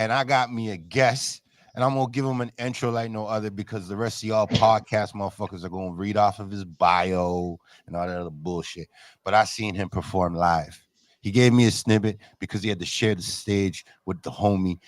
and I got me a guest, and I'm gonna give him an intro like no other because the rest of y'all podcast motherfuckers are gonna read off of his bio and all that other bullshit. But I seen him perform live. He gave me a snippet because he had to share the stage with the homie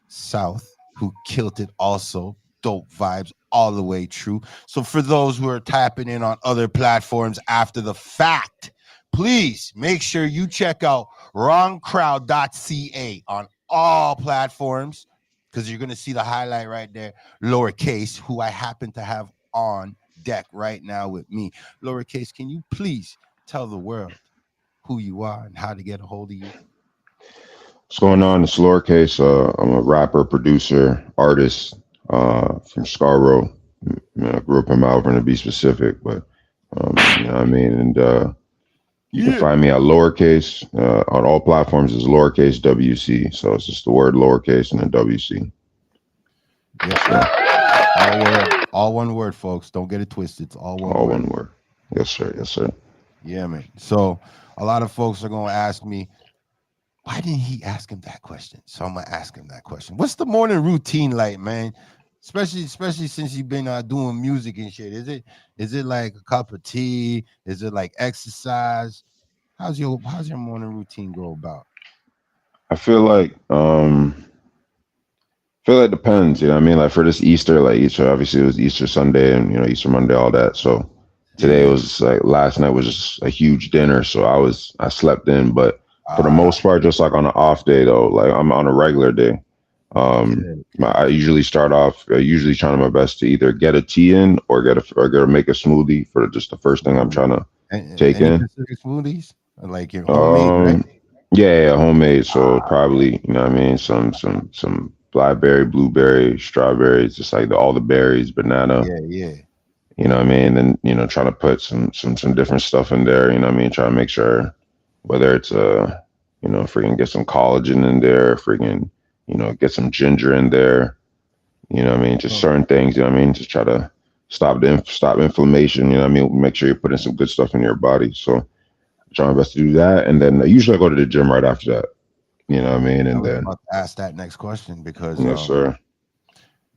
South, who killed it also. Dope vibes all the way true. So for those who are tapping in on other platforms after the fact, please make sure you check out wrongcrowd.ca on all platforms because you're going to see the highlight right there, lowercase, who I happen to have on deck right now with me. Lowercase, can you please tell the world who you are and how to get a hold of you? What's going on? It's lowercase. I'm a rapper, producer, artist from Scarborough. I grew up in Malvern to be specific, but you know what I mean. And you can find me at lowercase on all platforms is lowercase WC. So it's just the word lowercase and then WC. Yes, sir. All one word, folks. Don't get it twisted. It's all one All word. one word. Yes, sir. Yes, sir. Yeah, man. So a lot of folks are gonna ask me, why didn't he ask him that question? So I'm gonna ask him that question. What's the morning routine like, man? Especially since you've been doing music and shit. Is it like a cup of tea? Is it like exercise? How's your morning routine go about? I feel like it depends, you know what I mean? Like for this Easter, like Easter, obviously it was Easter Sunday and, Easter Monday, all that. So today Yeah. was like last night was just a huge dinner. So I slept in, but for the Ah, most part, just like on an off day though, like I'm on a regular day. okay, I okay. usually start off, usually trying my best to either get a tea in or get to make a smoothie for just the first thing I'm trying Ooh. to take Any in. specific smoothies? Like your homemade, right? Um, yeah, homemade. So Ah, probably, you know what I mean? Some blackberry, blueberry, strawberries, just like all the berries, banana, yeah, yeah. you know what I mean? And, trying to put some different stuff in there, you know what I mean? Trying to make sure whether it's, freaking get some collagen in there, freaking, get some ginger in there, you know what I mean? Just Oh, certain things, you know what I mean? Just try to stop inflammation, you know what I mean? Make sure you're putting some good stuff in your body. So, try my best to do that, and then usually I go to the gym right after that. You know what I mean? I And was then about to ask that next question because yes, sir.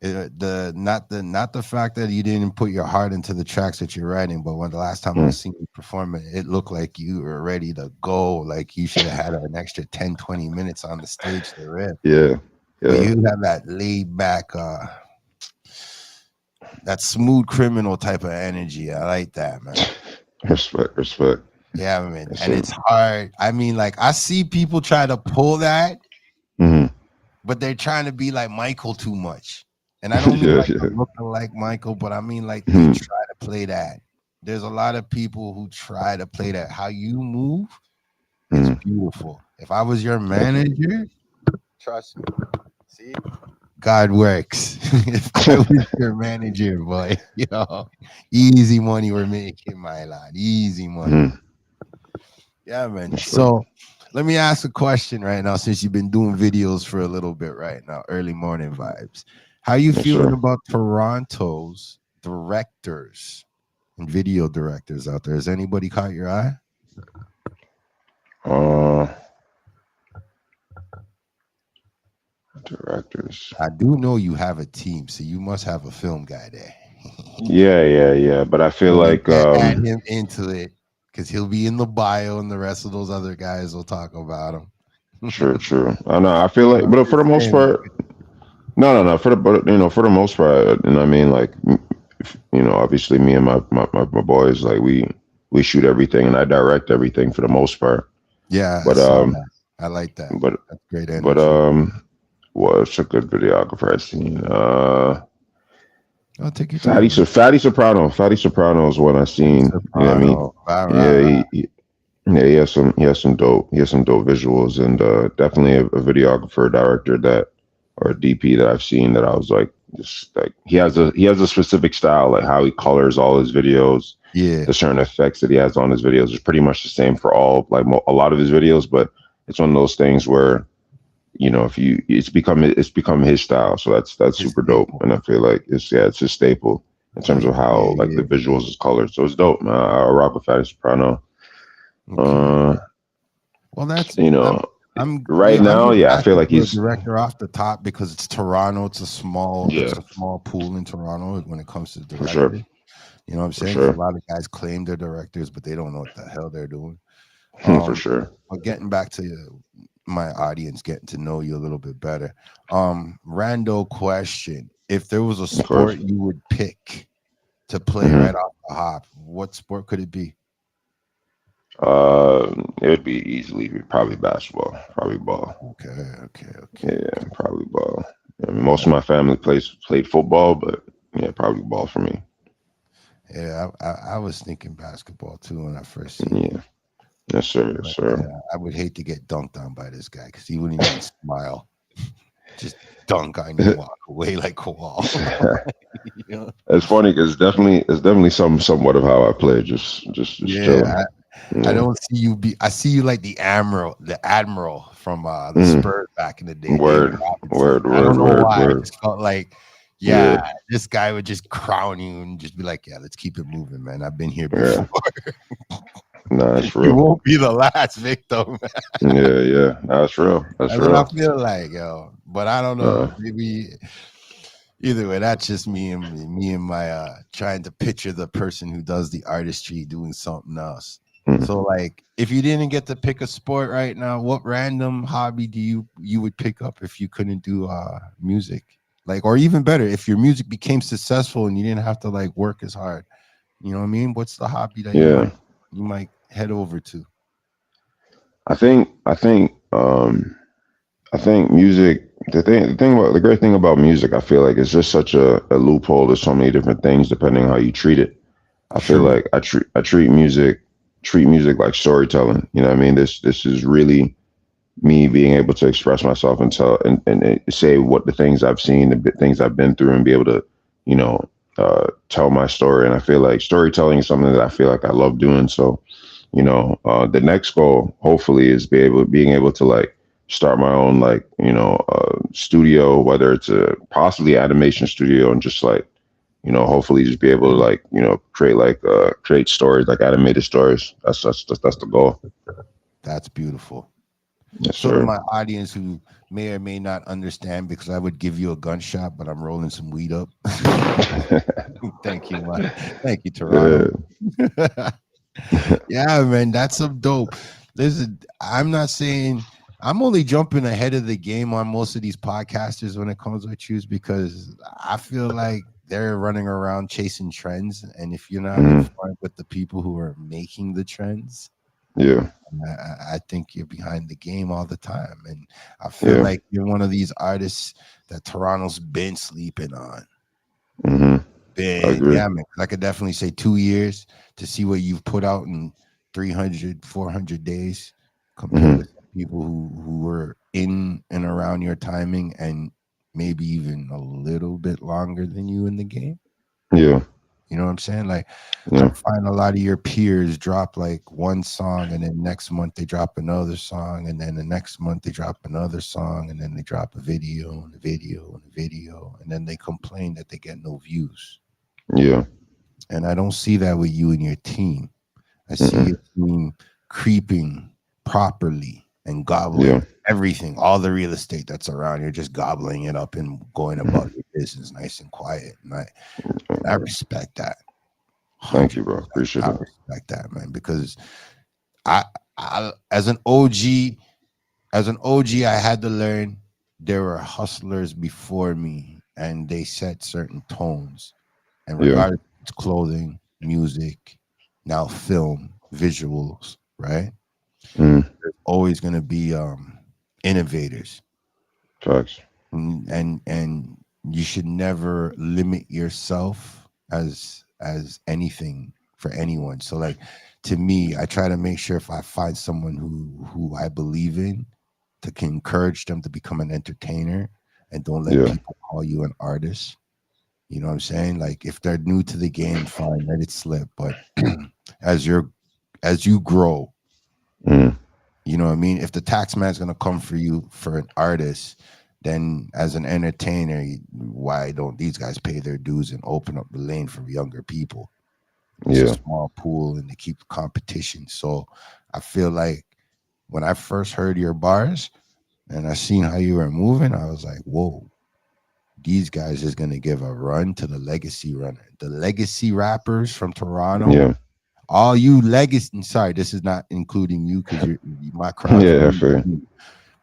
not the fact that you didn't put your heart into the tracks that you're writing, but when the last time I Mm. seen you perform it looked like you were ready to go. Like you should have had an extra 10, 20 minutes on the stage to rip. Yeah, But yeah. you have that laid back, that smooth criminal type of energy. I like that, man. Respect, respect. Yeah, man. Yes, And sir. it's hard. I mean, like I see people try to pull that, Hmm. but they're trying to be like Michael too much. And I don't mean Yeah, like yeah. I'm looking like Michael, but I mean like they Mhm. try to play that. There's a lot of people who try to play that. How you move is Mhm. beautiful. If I was your Thank you. manager, trust me. See, God works. If I was your manager, boy, easy money we're making, my lad. Easy money. Mhm. Yeah, man. Respect. So let me ask a question right now, since you've been doing videos for a little bit right now, early morning vibes. How you Yes, feeling sir. about Toronto's directors and video directors out there? Has anybody caught your eye? Uh, Directors. I do know you have a team, so you must have a film guy there. Yeah, yeah, yeah. But I feel So you like, can't add him into it because he'll be in the bio, and the rest of those other guys will talk about him. true, true. I know. I feel like, I'm but for the just most saying. part, no, no, no. For the most part, you know, what I mean, like, obviously, me and my boys, like, we shoot everything, and I direct everything for the most part. Yeah, I But saw that. I like that. but That's great but energy. what's a good videographer I've seen? Oh, take your time, man. Fatty Soprano is one I've Tony seen. You know what I mean? Soprano. Rah, rah, Yeah, rah. yeah, he has some dope visuals, and definitely a videographer, director that or a DP that I've seen that I was like, just like he has a specific style, like how he colors all his videos, Yeah. the certain effects that he has on his videos is pretty much the same for all like a lot of his videos, but it's one of those things where if you it's become his style, so that's His super dope, staple. and I feel like it's his staple in terms Yeah, of yeah, how like the yeah. visuals is colored, so it's dope, man. I rock with Fatty Soprano. Okay. Uh, Well, that's you I'm know. right I'm now, just yeah, I feel asking like for a he's director off the top because it's Toronto. It's yeah, a small pool in Toronto when it comes to for sure, directors. You know what I'm for saying? Because a sure, lot of guys claim they're directors, but they don't know what the hell they're doing. for Um, sure, but getting back to my audience, getting to know you a little bit better. Rando question: if there was a of course. sport you would pick to play Hmm. right off the hop, what sport could it be? It would be easily probably basketball, probably ball. Okay, okay, okay, Yeah, okay. probably ball. I mean, most of my family played football, but yeah, probably ball for me. Yeah, I was thinking basketball too when I first seen you. Yeah, yes sir, yes But sir. yeah, I would hate to get dunked on by this guy because he wouldn't even smile. Just dunk on you and walk away like a wall. You know? It's funny because it's definitely somewhat of how I play, just chilling. Yeah, I Yeah. don't see you be. I see you like the admiral from the Mm. Spurs back in the day, David Word, Robinson. word, I word, don't know word, why. I word. just felt like, Yeah, yeah, this guy would just crown you and just be like, yeah, let's keep it moving, man. I've been here yeah. before. Nah, that's You real. won't be the last victim. Yeah, yeah. Nah, that's real. That's That's what I real. feel like, yo. But I don't Uh, know. Maybe either way, that's just me and my trying to picture the person who does the artistry doing something else. mm. So like if you didn't get to pick a sport right now, what random hobby do you would pick up if you couldn't do music? Like or even better, if your music became successful and you didn't have to like work as hard. You know what I mean? What's the hobby that Yeah. you might head over to? I think music. The great thing about music, I feel like, it's just such a loophole. There's so many different things depending on how you treat it. I feel True. like I treat music like storytelling. You know what I mean? This is really me being able to express myself and tell and say what the things I've seen, the things I've been through, and be able to, you know, tell my story. And I feel like storytelling is something that I feel like I love doing. So, the next goal hopefully is being able to like start my own like studio, whether it's a possibly animation studio, and just like hopefully just be able to like create stories like animated stories. That's the goal. That's beautiful. Yes, So to sir. my audience who may or may not understand, because I would give you a gunshot, but I'm rolling some weed up. Thank you, man. Thank you, Toronto. Yeah. Yeah, man, that's some dope. Listen, I'm not saying I'm only jumping ahead of the game on most of these podcasters when it comes with choose because I feel like they're running around chasing trends, and if you're not Mhm. informed with the people who are making the trends, Yeah. I think you're behind the game all the time, and I feel Yeah. like you're one of these artists that Toronto's been sleeping on. Hmm. I Been, agree. yeah, man. I could definitely say 2 years to see what you've put out in 300, 400 days compared to Hmm. some people who were in and around your timing and maybe even a little bit longer than you in the game. Yeah. You know what I'm saying? Like I Yeah. find a lot of your peers drop like one song and then next month they drop another song and then the next month they drop another song and then they drop a video and a video and a video and then they complain that they get no views. Yeah. And I don't see that with you and your team. I see Mm-mm. your team creeping properly and Yeah. gobbling everything, all the real estate that's around. You're just gobbling it up and going Mhm. about your business nice and quiet. And I respect that. Thank you, Hundred bro. percent. Appreciate I it. respect that, man, because I, I as an OG, I had to learn there were hustlers before me, and they set certain tones. And Yeah. regardless of it's clothing, music, now film, visuals, right? Mm. There's always going to be innovators, Facts. and you should never limit yourself as anything for anyone. So like to me, I try to make sure if I find someone who I believe in to encourage them to become an entertainer and don't let Yeah. people call you an artist. You know what I'm saying? Like if they're new to the game, fine, let it slip. But as you're as you grow, Mm. you know what I mean? If the tax man's gonna come for you for an artist, then as an entertainer, why don't these guys pay their dues and open up the lane for younger people? It's a Yeah. small pool and they keep competition. So I feel like when I first heard your bars and I seen how you were moving, I was like, whoa, these guys is gonna give a run to the legacy runner. The legacy rappers from Toronto, Yeah. all you legacy. Sorry, this is not including you because my crowd's Yeah, I new. feel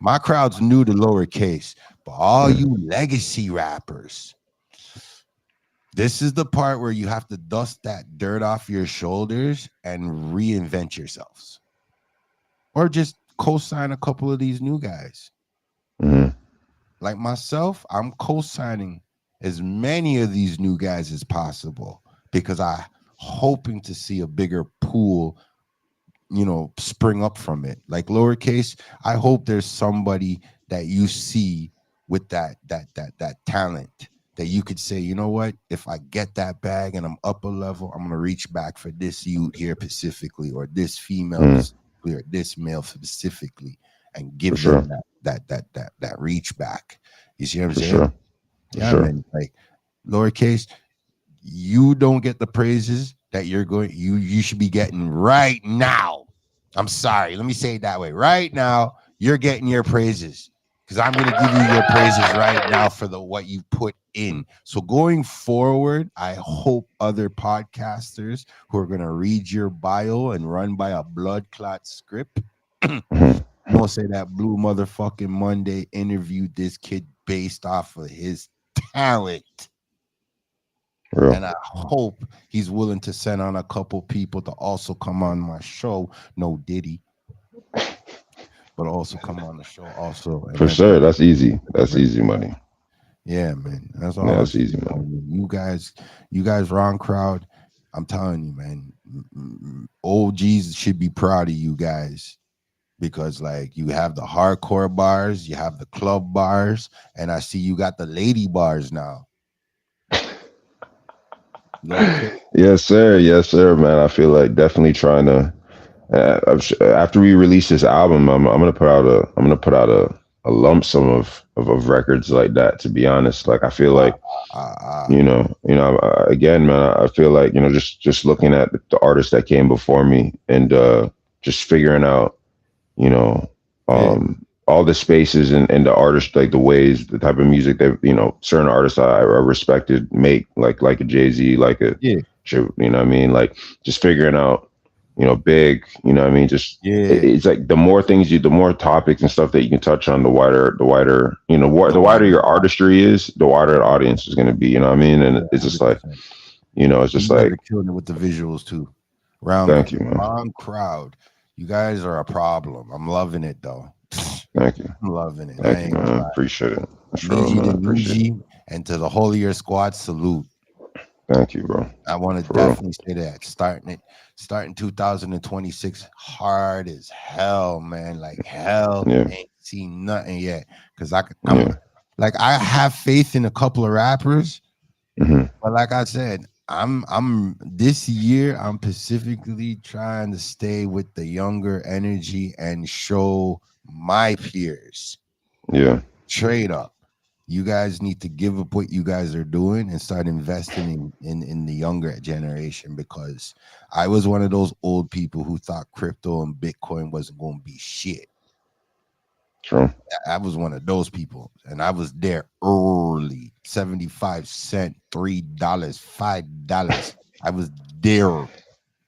My crowd's new to lowercase, but all you. you legacy rappers, this is the part where you have to dust that dirt off your shoulders and reinvent yourselves, or just co-sign a couple of these new guys. Mm-hmm. Like myself, I'm co-signing as many of these new guys as possible because I hoping to see a bigger pool, spring up from it. Like lowercase, I hope there's somebody that you see with that talent that you could say, you know what, if I get that bag and I'm up a level, I'm gonna reach back for this youth here specifically, or this female Mm, specifically, or this male specifically, and for give them sure. that reach back. You see what I'm For saying? sure. For Yeah, sure. man. Like lowercase, you don't get the praises that you should be getting right now. I'm sorry. Let me say it that way. Right now, you're getting your praises because I'm going to give you your praises right now for the what you put in. So going forward, I hope other podcasters who are going to read your bio and run by a blood clot script, Mm-hmm. say that Blue Motherfucking Monday interviewed this kid based off of his talent. Real. And I hope he's willing to send on a couple people to also come on my show. No Diddy, but also come on the show also. And For then sure. That's easy. That's easy money. yeah, man. That's Yeah, all I'm that's easy saying. money. You guys, wrong crowd. I'm telling you, man. OGs should be proud of you guys because like you have the hardcore bars, you have the club bars, and I see you got the lady bars now. Lowercase. Yes, sir. Yes, sir, man. I feel like definitely trying to. After we release this album, I'm gonna put out a lump sum of records like that. To be honest, like I feel Uh, like again, man, I feel like just looking at the artists that came before me and just figuring out you know, yeah, all the spaces and the artists, like the ways, the type of music that, certain artists I respected make, like a Jay-Z, like a, yeah, what I mean? Like just figuring out, big, what I mean? Just, yeah. it's like the more things the more topics and stuff that you can touch on, the wider, The the wider wider your artistry is, the wider the audience is going to be, you know what I mean? And Yeah, it's just like, 100%. it's just You guys like, are killing it with the visuals too. thank you, man. Wrong crowd. You guys are a problem. I'm loving it though. Thank you. I'm loving it. I Thank you, ain't gonna man. lie. Appreciate it. That's real, Niji man. to I appreciate it. Niji and to the whole of your squad, salute. Thank you, bro. I want to For real. definitely say that. Starting 2026 hard as hell, man. Like hell Yeah. ain't seen nothing yet. Cause I'm Yeah. like I have faith in a couple of rappers. Hmm. But like I said, I'm this year I'm specifically trying to stay with the younger energy and show my peers Yeah. trade up. You guys need to give up what you guys are doing and start investing in the younger generation because I was one of those old people who thought crypto and Bitcoin wasn't going to be shit. True. I was one of those people, and I was there early. 75 cents, $3, $5. I was there.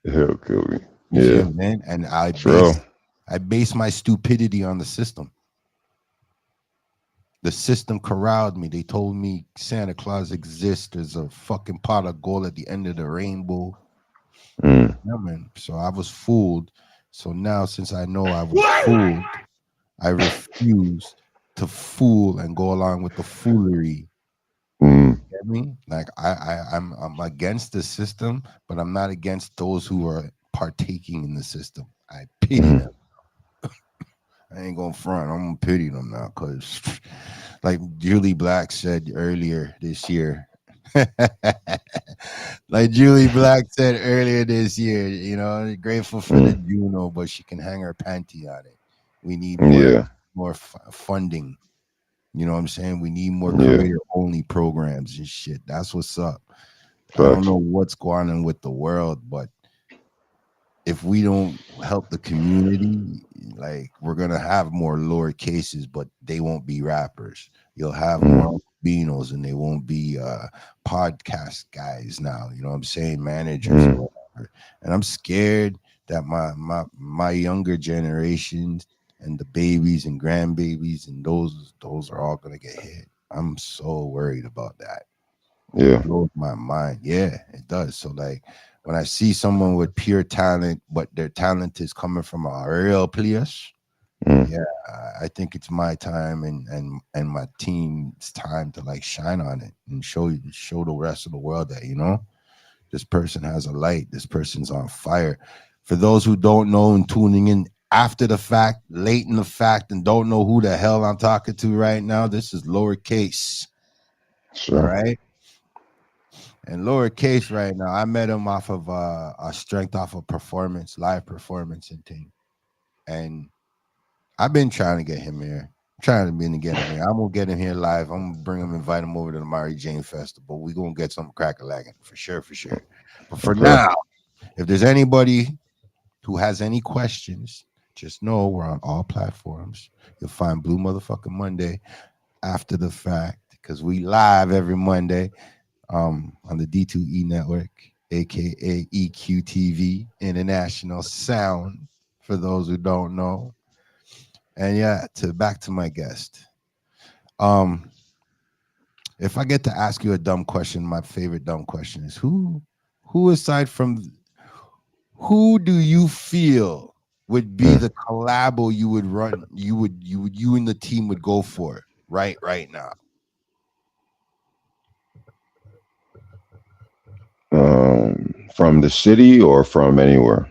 He'll kill me. You see Yeah. what I'm saying? And For real. I based my stupidity on the system. The system corralled me. They told me Santa Claus exists. There's a fucking pot of gold at the end of the rainbow. Mm. Yeah, man. So I was fooled. So now, since I know I was fooled, I refuse to fool and go along with the foolery. Mm. Get me? Like I'm against the system, but I'm not against those who are partaking in the system. I pity Mm. them. I ain't gonna front. I'm gonna pity them now, cause like Julie Black said earlier this year. Like Julie Black said earlier this year, grateful for the Mm. Juno, but she can hang her panty on it. We need Yeah. more funding. You know what I'm saying? We need more Yeah. creator only programs and shit. That's what's up. I don't Facts. know what's going on with the world, but if we don't help the community, like we're gonna have more lower cases, but they won't be rappers. You'll have Mm, more Beanos and they won't be podcast guys now. You know what I'm saying? Managers or mm, whatever. And I'm scared that my younger generations and the babies and grandbabies and those are all gonna get hit. I'm so worried about that. It yeah. blows my mind. Yeah, it does. So like when I see someone with pure talent, but their talent is coming from a real place, Mm, yeah, I think it's my time and my team's time to like shine on it and show the rest of the world that this person has a light. This person's on fire. For those who don't know and tuning in after the fact, late in the fact, and don't know who the hell I'm talking to right now, this is lowercase. All sure. right. And lowercase right now, I met him off of a strength off of performance, live performance and thing. And I've been trying to get him here. Trying to get him here. I'm gonna get him here live. I'm gonna bring him, invite him over to the Mary Jane Festival. We're gonna get some cracker lagging for sure, for sure. But for Okay. now, if there's anybody who has any questions, just know we're on all platforms. You'll find Blue Motherfucking Monday after the fact because we live every Monday on the D2E network, aka EQTV International Sound, for those who don't know. And yeah, to back to my guest. Um, if I get to ask you a dumb question, my favorite dumb question is who aside from who do you feel would be Mm. the collabo you would run you and the team would go for right now? From the city or from anywhere?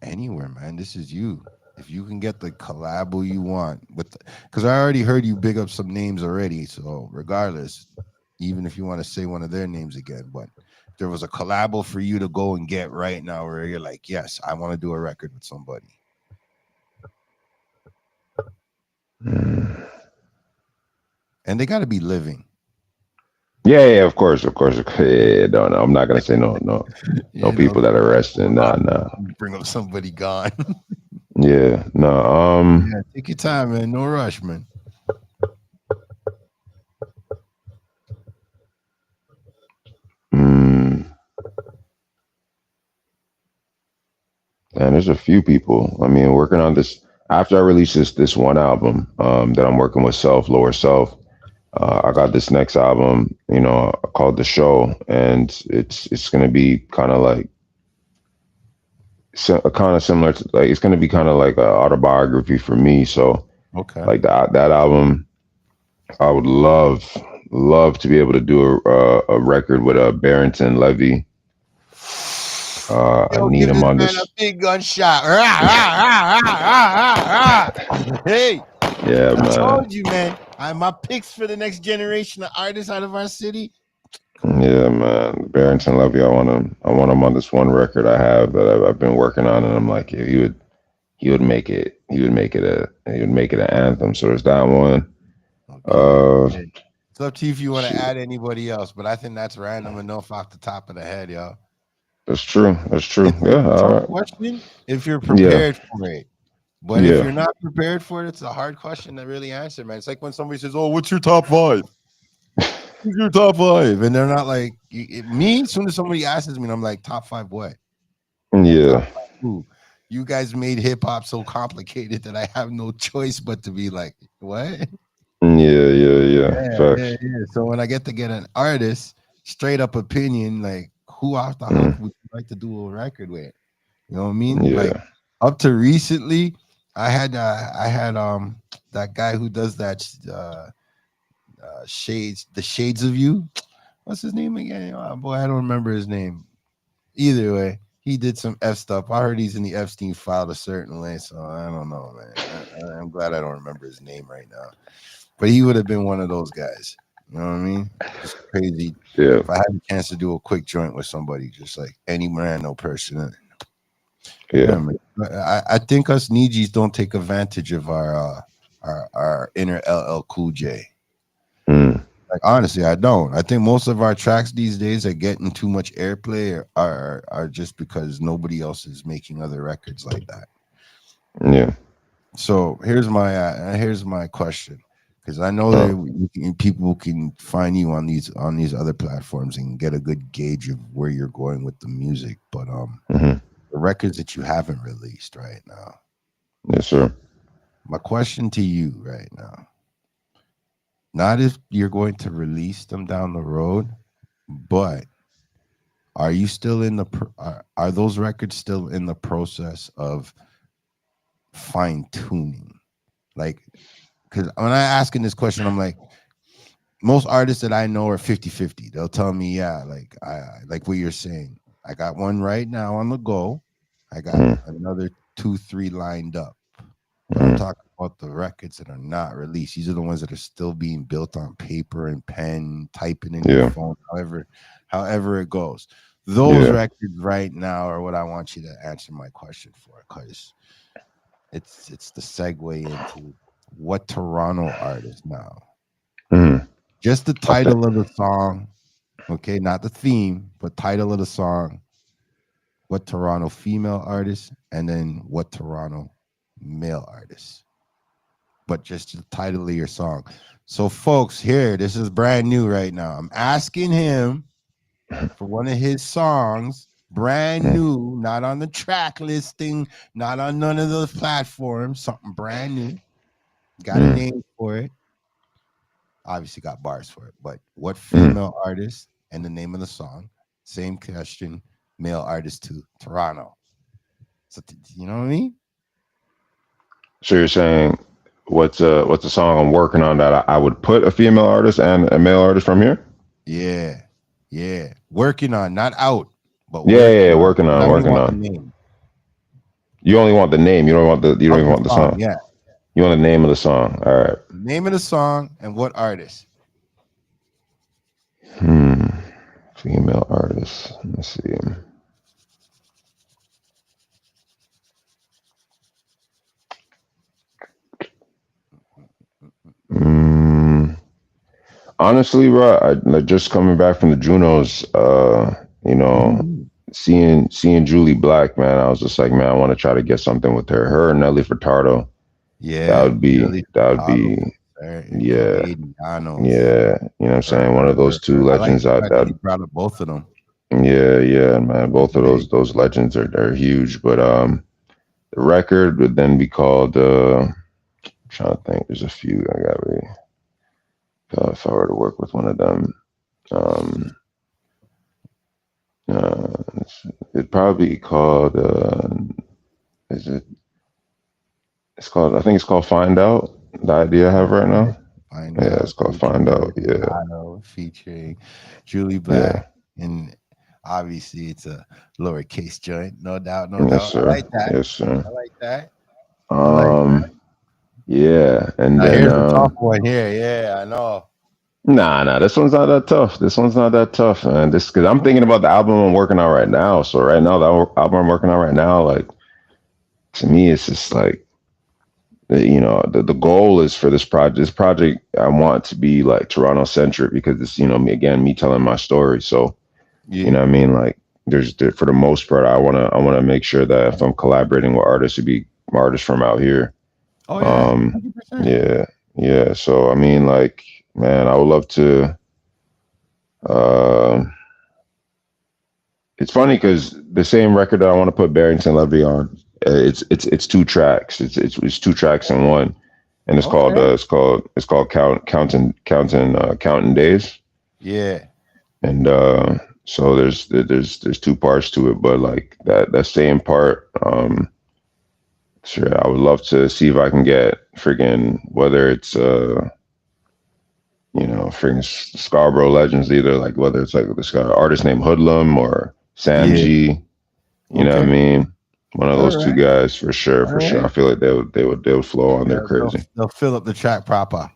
Anywhere, man. This is you. If you can get the collabo you want with, because I already heard you big up some names already. So regardless, even if you want to say one of their names again, but if there was a collabo for you to go and get right now, where you're like, yes, I want to do a record with somebody, Mm. and they got to be living. Yeah, yeah, of course, of course. Yeah, no, no, I'm not gonna say no, no, no You know, people that are resting. Nah, nah. bring up somebody gone. Yeah, no. Yeah, take your time, man. No rush, man. Mm, and there's a few people. I mean, working on this after I release this one album that I'm working with Self, Lower Self. I got this next album, called The Show, and it's gonna be kind of like kind of similar to like it's gonna be kind of like an autobiography for me. So Okay. like that album, I would love to be able to do a record with Barrington Levy. I Yo, need give him this on man a this. big gunshot. Rah, rah, rah, rah, rah, rah. Hey, Yeah, I man. told you, man. My picks for the next generation of artists out of our city. Come on. Yeah, man. Barrington Levy. I want him on this one record I have that I've been working on, and I'm like, yeah, he would make it. He would make it an anthem. So there's that one. Okay. Uh, Yeah. It's up to you if you want to shit. add anybody else, but I think that's random enough off the top of the head, yo. That's true. That's true. It's Yeah. a All tough right. question if you're Yeah. prepared for it. But if Yeah. you're not prepared for it, it's a hard question to really answer, man. It's like when somebody says, "Oh, what's your top five? Who's your top five?" And they're not like me. As soon as somebody asks me, and I'm like, "Top five what? Top Yeah. five who?" You guys made hip hop so complicated that I have no choice but to be like, "What?" Yeah. Yeah. Yeah. Yeah, yeah, Facts. yeah. So when I get to get an artist, straight up opinion, like who off the hop Mm, would you like to do a record with? You know what I mean? Like yeah. up to recently, I had that guy who does that shades the shades of you. What's his name again? Oh, boy, I don't remember his name. Either way, he did some F stuff. I heard he's in the Epstein file a certain way, so I don't know, man. I'm glad I don't remember his name right now. But he would have been one of those guys. You know what I mean? Just crazy. Yeah. If I had a chance to do a quick joint with somebody, just like any random person, yeah, Yeah. man. I think us Nijis don't take advantage of our inner LL Cool J. Mm, Like honestly, I don't. I think most of our tracks these days are getting too much airplay, are just because nobody else is making other records like that. Yeah. So here's my question, because I know that Uh, people can find you on these other platforms and get a good gauge of where you're going with the music. But hmm. the records that you haven't released right now, Yes, sir. my question to you right now, not if you're going to release them down the road, but are you still in the are those records still in the process of fine tuning? Like, because when I asking this question, I'm like, most artists that I know are 50-50. They'll tell me, yeah, like like what you're saying. I got one right now on the go. I got Hmm. another two, three lined up. But I'm Hmm. talking about the records that are not released. These are the ones that are still being built on paper and pen, typing in your Yeah. phone, however it goes. Those Yeah. records right now are what I want you to answer my question for, because it's the segue into what Toronto artist now. Hmm. Just the I think. title of the song, okay, not the theme, but title of the song. What Toronto female artist, and then what Toronto male artist. But just the title of your song. So, folks, here, this is brand new right now. I'm asking him for one of his songs, brand Hmm. new, not on the track listing, not on none of those platforms, something brand new. Got a Hmm. name for it. Obviously, got bars for it. But what Hmm. female artist and the name of the song? Same question, male artist to Toronto. So, you know what I mean? So you're saying what's a song I'm working on that I would put a female artist and a male artist from here? Yeah. Yeah. Working on, not out, but Yeah, yeah, working yeah, on. working Because I on, only working want the on. name You only want the name. You don't of even the want the song. song. Yeah. You want the name of the song. All right. Name of the song and what artist. Hmm. Female artist. Let's see. Mm, honestly, bro, like just coming back from the Junos, you know, Mhm. seeing Julie Black, man, I was just like, man, I want to try to get something with her. Her and Nelly Furtado. That Yeah. would be Nelly that would Furtado, be yeah, Canadianos. yeah. You know what I'm saying? One of those two I like legends the out fact that that you brought up both of them. yeah, yeah, man. Both of Big. those legends are huge. But the record would then be called I'm trying to think. There's a few I got really if I were to work with one of them. Um uh it'd probably be called is it it's called I think it's called Find Out, the idea I have Find right out. now. Find Yeah, it's out. called Find Featuring Out. Nelly Yeah, Furtado, featuring Julie yeah. Black. And obviously it's a lowercase joint. No doubt, no Yes, doubt. I sir. like that. Yes, sir. I like that. I like that. Um yeah, and Now then here's a tough one here. Yeah, I know. nah, this one's not that tough. This one's not that tough, man. This because I'm thinking about the album I'm working on right now. So right now, the album I'm working on right now, like to me, it's just like the goal is for this project. This project I want to be like Toronto centric because it's me again me telling my story. So Yeah. what I mean, like for the most part, I wanna make sure that if I'm collaborating with artists, to be artists from out here. Oh yeah, Um, 100%. yeah, yeah. So I mean, like, man, I would love to. Uh, it's funny because the same record that I want to put Barrington Levy on, it's two tracks. It's two tracks in one, and Okay. it's called Counting Days, Yeah. and so there's two parts to it, but like that same part, sure, I would love to see if I can get friggin' whether it's friggin' Scarborough legends, either like whether it's like this guy, artist named Hoodlum or Sam Yeah. G. You know what I Okay. mean? One of All those two right. guys for sure, All for sure. right. I feel like they would flow on there They'll crazy. they'll fill up the track proper.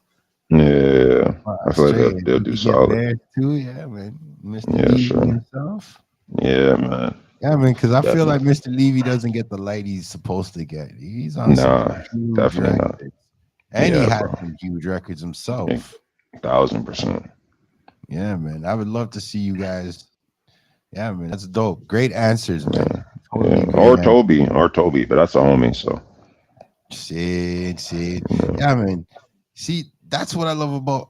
Yeah, I feel like Straight. If they'll you do could get solid. there too, yeah, man. Mr. Yeah, Levy sure. himself. Yeah, man, Yeah, man, because I feel like definitely. Mr. Levy doesn't get the light he's supposed to get. He's on some Nah, huge definitely not. records. And he Yeah, has bro. some huge records Yeah, himself. 1000%. Yeah, man. I would love to see you guys. Yeah, man. That's dope. Great answers, man. Yeah, Totally yeah. great answers. Or Toby, but that's a homie. So Shit. yeah, Yeah, man. See, that's what I love about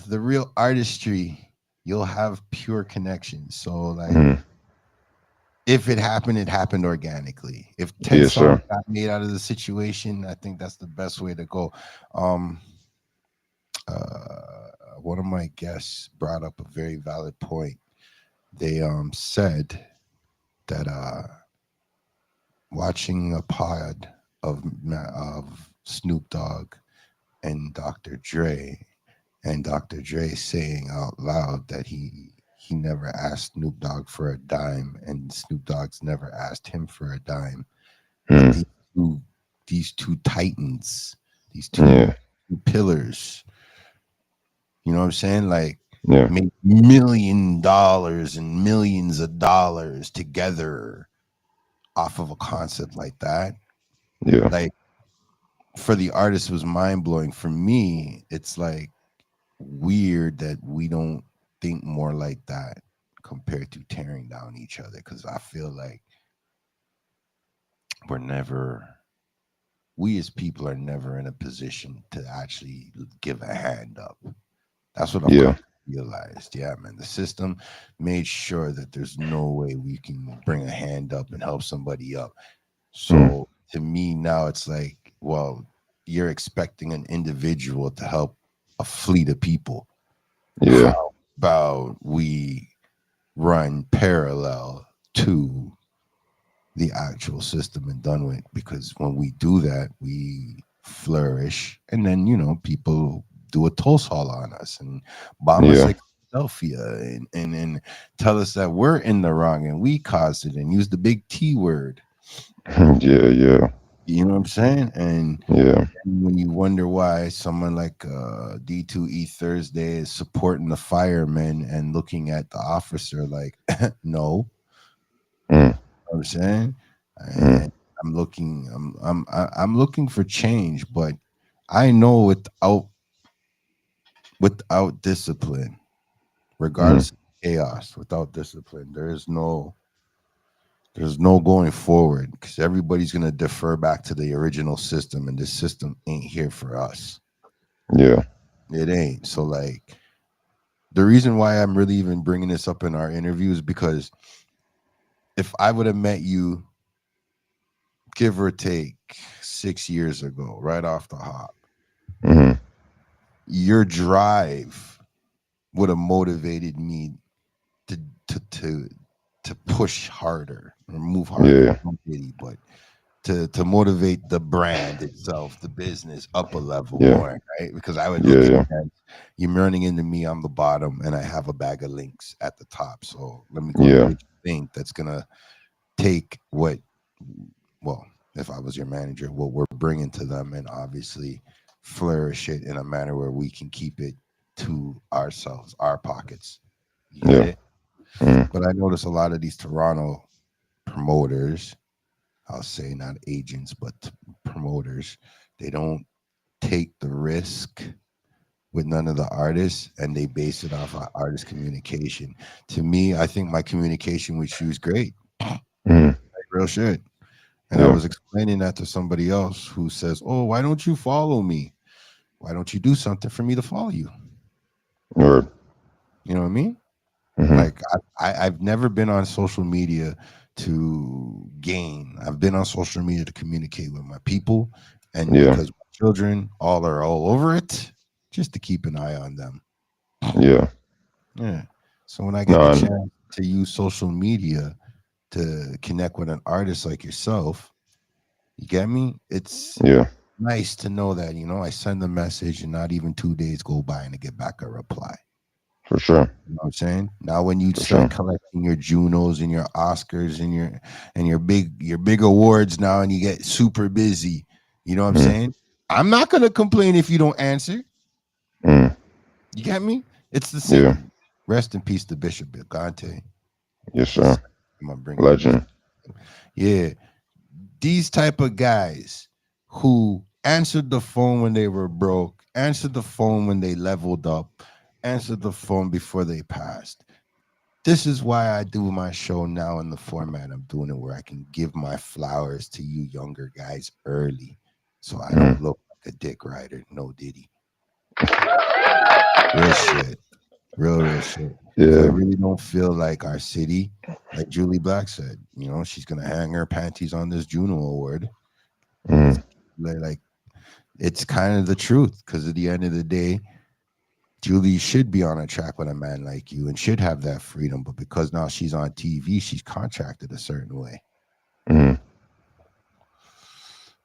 the real artistry. You'll have pure connections. So, like, mm, if it happened organically. If 10 yes, songs sir. got made out of the situation, I think that's the best way to go. Um, one of my guests brought up a very valid point. They said that watching a pod of Snoop Dogg and Dr. Dre, and Dr. Dre saying out loud that he never asked Snoop Dogg for a dime, and Snoop Dogg's never asked him for a dime. That Mm, two these two titans, these yeah, two pillars, you know what I'm saying? Like yeah, make $1 million and millions of dollars together off of a concept like that. yeah, Like for the artist it was mind blowing. For me, it's like weird that we don't think more like that compared to tearing down each other. Cause I feel like we're never we as people are never in a position to actually give a hand up. That's what I've yeah, come to realize. Yeah, man. The system made sure that there's no way we can bring a hand up and help somebody up. mm, So to me now it's like, well, you're expecting an individual to help a fleet of people. yeah, How about we run parallel to the actual system and done with? Because when we do that, we flourish, and then people do a toast haul on us and bomb us yeah, like Philadelphia, and tell us that we're in the wrong and we caused it and use the big T word. yeah, yeah, You know what I'm saying? And yeah, when you wonder why someone like D2E Thursday is supporting the firemen and looking at the officer like, no, mm, what I'm saying, mm, and I'm looking for change, but I know without discipline, mm, regardless of chaos, without discipline, there's no going forward because everybody's gonna defer back to the original system, and this system ain't here for us. yeah, It ain't. So like the reason why I'm really even bringing this up in our interview is because if I would have met you, give or take 6 years ago, right off the hop, mm, your drive would have motivated me to to to to push harder or move harder. yeah, Not really, but to motivate the brand itself, the business up a level yeah, more, right? Because I would look at yeah, it as you're running into me on the bottom and I have a bag of links at the top. So let me go and yeah, get you think that's gonna take what, well, if I was your manager, what we're bringing to them and obviously flourish it in a manner where we can keep it to ourselves, our pockets. You get yeah, it? mm, But I notice a lot of these Toronto promoters, I'll say not agents, but promoters, they don't take the risk with none of the artists and they base it off of artist communication. To me, I think my communication with you is great. Like mm, real shit. And I yeah, was explaining that to somebody else who says, "Oh, why don't you follow me? Why don't you do something for me to follow you?" word, You know what I mean? mm, Like I've never been on social media to gain. I've been on social media to communicate with my people, and yeah, because my children all are all over it, just to keep an eye on them. yeah, Yeah. So when I get the no, chance to use social media to connect with an artist like yourself, you get me? It's yeah, nice to know that, I send a message and not even 2 days go by and I get back a reply. for sure, You know what I'm saying? Now when you for start sure, collecting your Junos and your Oscars and your big awards now and you get super busy, you know what I'm mm, saying? I'm not gonna complain if you don't answer. mm, You get me? It's the yeah, same. Rest in peace to Bishop Bigante. yes, He's sir, I'm bringing up his legend, yeah. These type of guys who answered the phone when they were broke, answered the phone when they leveled up, answered the phone before they passed. This is why I do my show now in the format I'm doing it, where I can give my flowers to you younger guys early, so I Mm, don't look like a dick rider. No Diddy, real shit, real shit. Because I yeah. really don't feel like our city, like Julie Black said, she's gonna hang her panties on this Juno Award. It's Mm, like it's kind of the truth. Because at the end of the day, Julie should be on a track with a man like you and should have that freedom. But because now she's on TV, she's contracted a certain way. mm,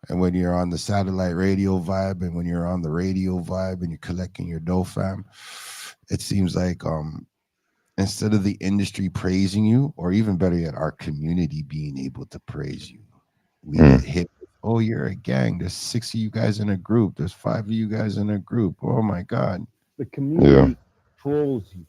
And when you're on the satellite radio vibe and when you're on the radio vibe and you're collecting your dough, fam, it seems like instead of the industry praising you, or even better yet, our community being able to praise you, we get mm, hit with, oh, you're a gang. There's 6 of you guys in a group. There's 5 of you guys in a group. Oh my God. The yeah. community trolls you.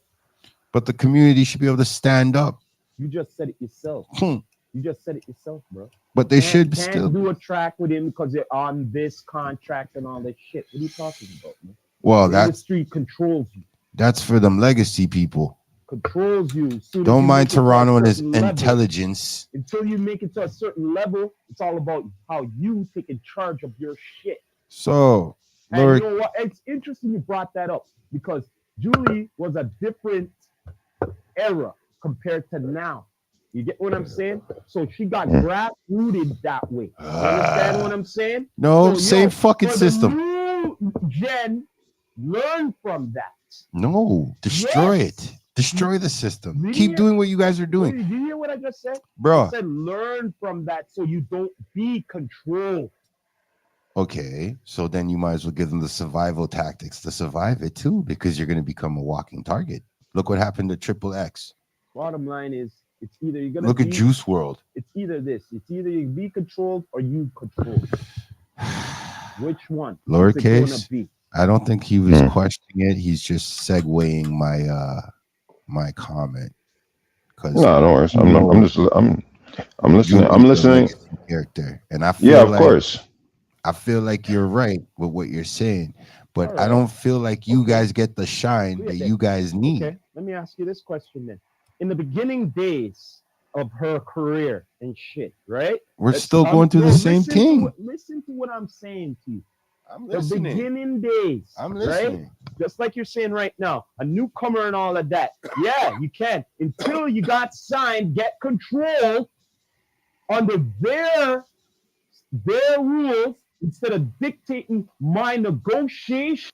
But the community should be able to stand up. You just said it yourself. Hmm. You just said it yourself, bro. But they should Can't still. do a track with him because they're on this contract and all that shit. What are you talking about, man? Well, The industry controls you. that's for them legacy people. Controls you. Soon as Don't you mind make it to a Toronto and his certain level, intelligence. until you make it to a certain level, it's all about how you take in charge of your shit. So, And Lord, you know what? It's interesting you brought that up because Julie was a different era compared to now. You get what I'm saying? So she got Mm. grassrooted that way. You understand what I'm saying? no, So, same fucking for system. The new gen, learn from that. No, destroy Yes. it. Destroy the system. Did Keep you- doing what you guys are Did doing. you hear what I just said? I Bro, said learn from that so you don't be controlled. okay, so then you might as well give them the survival tactics to survive it too, because you're going to become a walking target. Look what happened to Triple X. Bottom line is, it's either you're gonna Look be, at Juice World. it's either this. It's either you be controlled or you control. Which one? Is it gonna Lowercase. be? I don't think he was Mm. questioning it. He's just segueing my comment because No, no worries. you I'm know just I'm listening. I'm Julie's a listening. legacy character, and Yeah, of course. I feel like you're right with what you're saying, but All I right. don't feel like you Okay. guys get the shine Wait that there. you guys need. Okay, let me ask you this question then. In the beginning days of her career and shit, right? We're still going through the same thing. Listen to what I'm saying to you. I'm The beginning days, I'm right? listening. Just like you're saying right now, a newcomer and all of that. Yeah, you can. Until you got signed, get control under their rules instead of dictating my negotiation.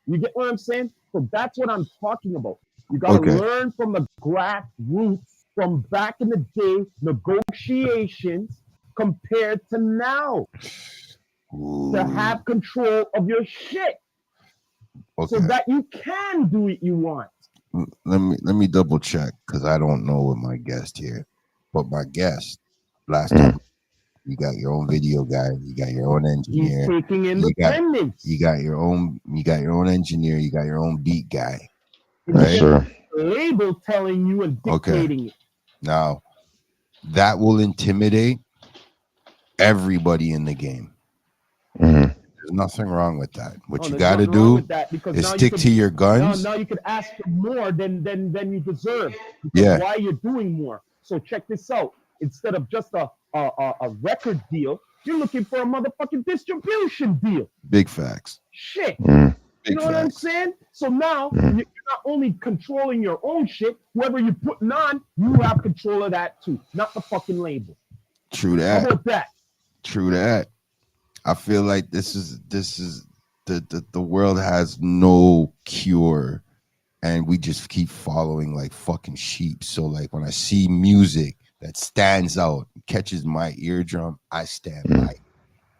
You get what I'm saying? So that's what I'm talking about. You got to Okay. learn from the grassroots from back in the day, negotiations compared to now to have control of your shit so Okay. that you can do what you want. Let me double check because I don't know with my guest here, but my guest last Mm. time you got your own video guy, you got your own He's engineer, taking you got independence. you got your own engineer, you got your own beat guy. Yes, Right. sir. Label telling you and Okay. dictating it. Now that will intimidate everybody in the game. Hmm. There's nothing wrong with that. What No, you there's got to nothing wrong do with that because is now you stick could- to your guns. Now you could ask for more than you deserve. Because Yeah. why you're doing more. So check this out. Instead of just a record deal, you're looking for a motherfucking distribution deal. Big facts. Shit. Mm. You Big know what I'm facts. saying? So now Mhm. you're not only controlling your own shit, whoever you're putting on, you have control of that too, not the fucking label. True How that. about that? True that. I feel like this is the world has no cure, and we just keep following like fucking sheep. So like when I see music that stands out, catches my eardrum, I stand by it.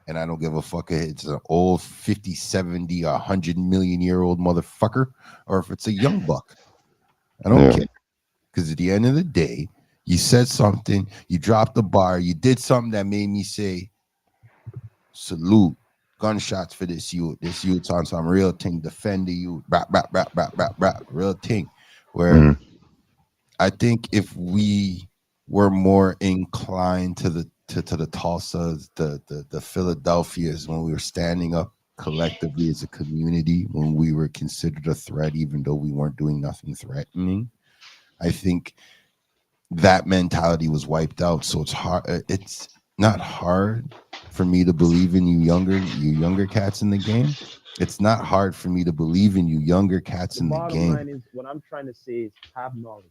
And I don't give a fuck if it's an old 50, 70, 100 million year old motherfucker, or if it's a young buck. I don't Yeah. care. Because at the end of the day, you said something, you dropped the bar, you did something that made me say, salute, gunshots for this youth. This youth's on some real thing, defend the youth, rap, rap, rap, rap, rap, rap, real thing. Where Mhm. I think if we were more inclined to the Tulsas, the Philadelphias when we were standing up collectively as a community when we were considered a threat, even though we weren't doing nothing threatening. I think that mentality was wiped out. So it's hard. It's not hard for me to believe in you younger cats in the game. It's not hard for me to believe in you younger cats The in the bottom line game. is what I'm trying to say is have knowledge.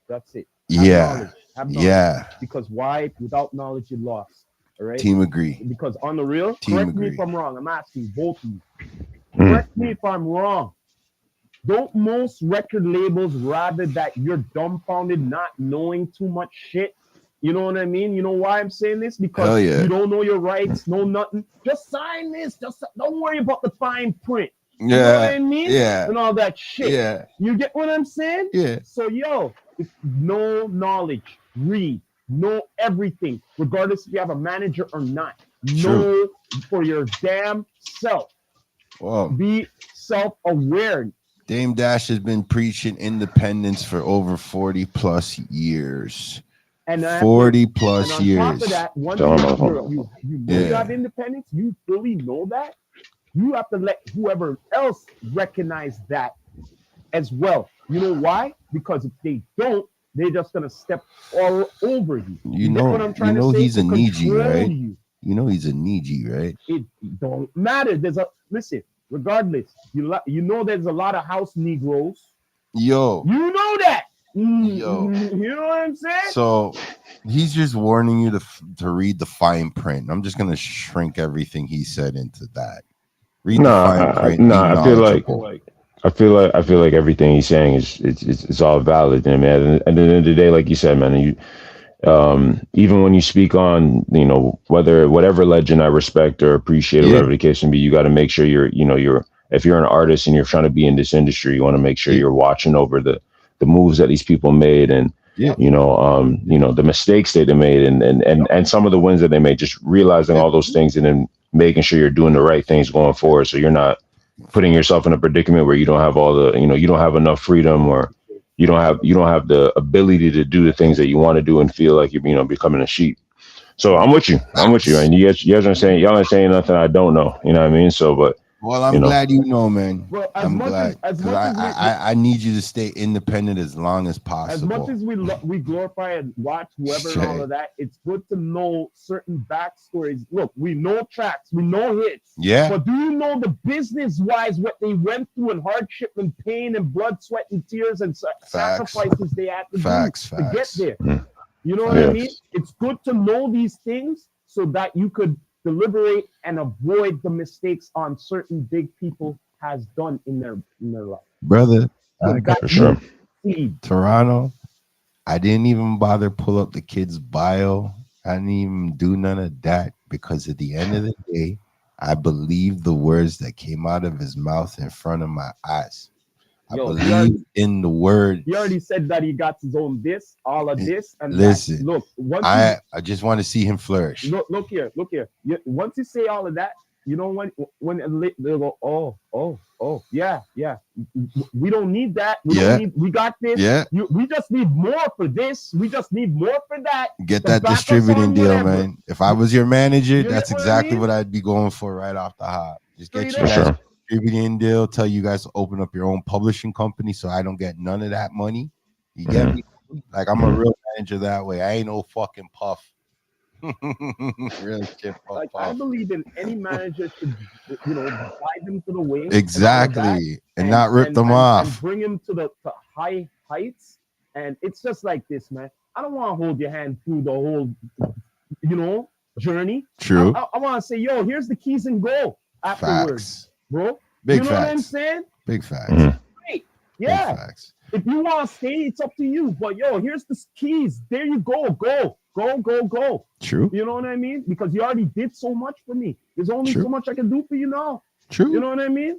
That's it. Have Yeah, knowledge. Have knowledge. yeah. Because why? Without knowledge, you lost. All right. Team agree. Because on the real, Team correct me if agree. I'm wrong. I'm asking both of you. Mm. Correct me if I'm wrong. Don't most record labels rather that you're dumbfounded, not knowing too much shit? You know what I mean? You know why I'm saying this? Because Hell yeah. you don't know your rights, know nothing. Just sign this. Just don't worry about the fine print. You know what Yeah, I mean? yeah, And all that shit. yeah, You get what I'm saying? yeah. So yo, if no knowledge, read, know everything, regardless if you have a manager or not. True. Know for your damn self. Well, Be self-aware. Dame Dash has been preaching independence for over 40 plus years. And 40 and plus on top years. of that, once Tell him you about you know you Yeah. have independence, you fully know that, you have to let whoever else recognize that as well. You know why? Because if they don't, they're just gonna step all over you. You get what I'm trying to say? He's a To Niji, control right? you. You know he's a Niji, right? It don't matter. There's a listen. Regardless, you know there's a lot of house Negroes. Yo, You know that. yo. You know what I'm saying? So he's just warning you to read the fine print. I'm just gonna shrink everything he said into that. Read the fine print. Be I feel like knowledgeable. I feel like everything he's saying is it's all valid, and man. At the end of the day, like you said, man, you even when you speak on whatever legend I respect or appreciate or Yeah, whatever the case may be, you got to make sure you're if you're an artist and you're trying to be in this industry, you want to make sure yeah, you're watching over the moves that these people made and yeah. the mistakes that they made and some of the wins that they made, just realizing all those things and then making sure you're doing the right things going forward, so you're not putting yourself in a predicament where you don't have all the you don't have enough freedom, or you don't have the ability to do the things that you want to do and feel like you're becoming a sheep. So I'm with you. I'm with you. Facts. And you guys are saying y'all aren't saying nothing I don't know. You know what I mean? So, but Well, you I'm know, glad you know, man. Well, I'm glad as because much as I need you to stay independent as long as as much possible. as we glorify and watch whoever and all Shit. of that, it's good to know certain backstories. Look, we know tracks, we know hits, Yeah, but do you know the business wise what they went through and hardship and pain and blood, sweat and tears and facts, sacrifices they had to facts, do to get facts, there? mm, You know what I yeah, mean? It's good to know these things so that you could deliberate and avoid the mistakes on certain big people has done in their life. brother. So I got that for you sure. see. Toronto. I didn't even bother pull up the kid's bio. I didn't even do none of that because at the end of the day, I believed the words that came out of his mouth in front of my eyes. I Yo, believe in the he words. already said that he got his own this, all of this, and that. Listen, Look, once you I just want to see him flourish. look here. Once you say all of that, you know when they'll go, yeah, yeah. We don't need that. Yeah, We got this. yeah. We just need more for this. We just need more for that. Get To that back us distributing on deal, whatever. man. If I was your manager, You get that's what I exactly mean? what I'd be going for right off the hop. Just get Straight you For up. guys a sure. distributing deal. Tell you guys to open up your own publishing company, so I don't get none of that money. You get Hmm. me? Like I'm a real manager that way. I ain't no fucking puff. Real shit, puff, Like I puff. believe in any manager should, guide them to the way and all of that, Exactly, and not rip them and off. bring him to the to high heights. And it's just like this, man. I don't want to hold your hand through the whole, journey. True. I want to say, yo, here's the keys and go afterwards, Facts. bro. Big You know what I'm facts. saying? Big facts. Hmm. Great. Big Yeah. facts. If you want to stay, it's up to you. But yo, here's the keys. There you go. Go. True. You know what I mean? Because you already did so much for me. There's only True. so much I can do for you now. True. You know what I mean?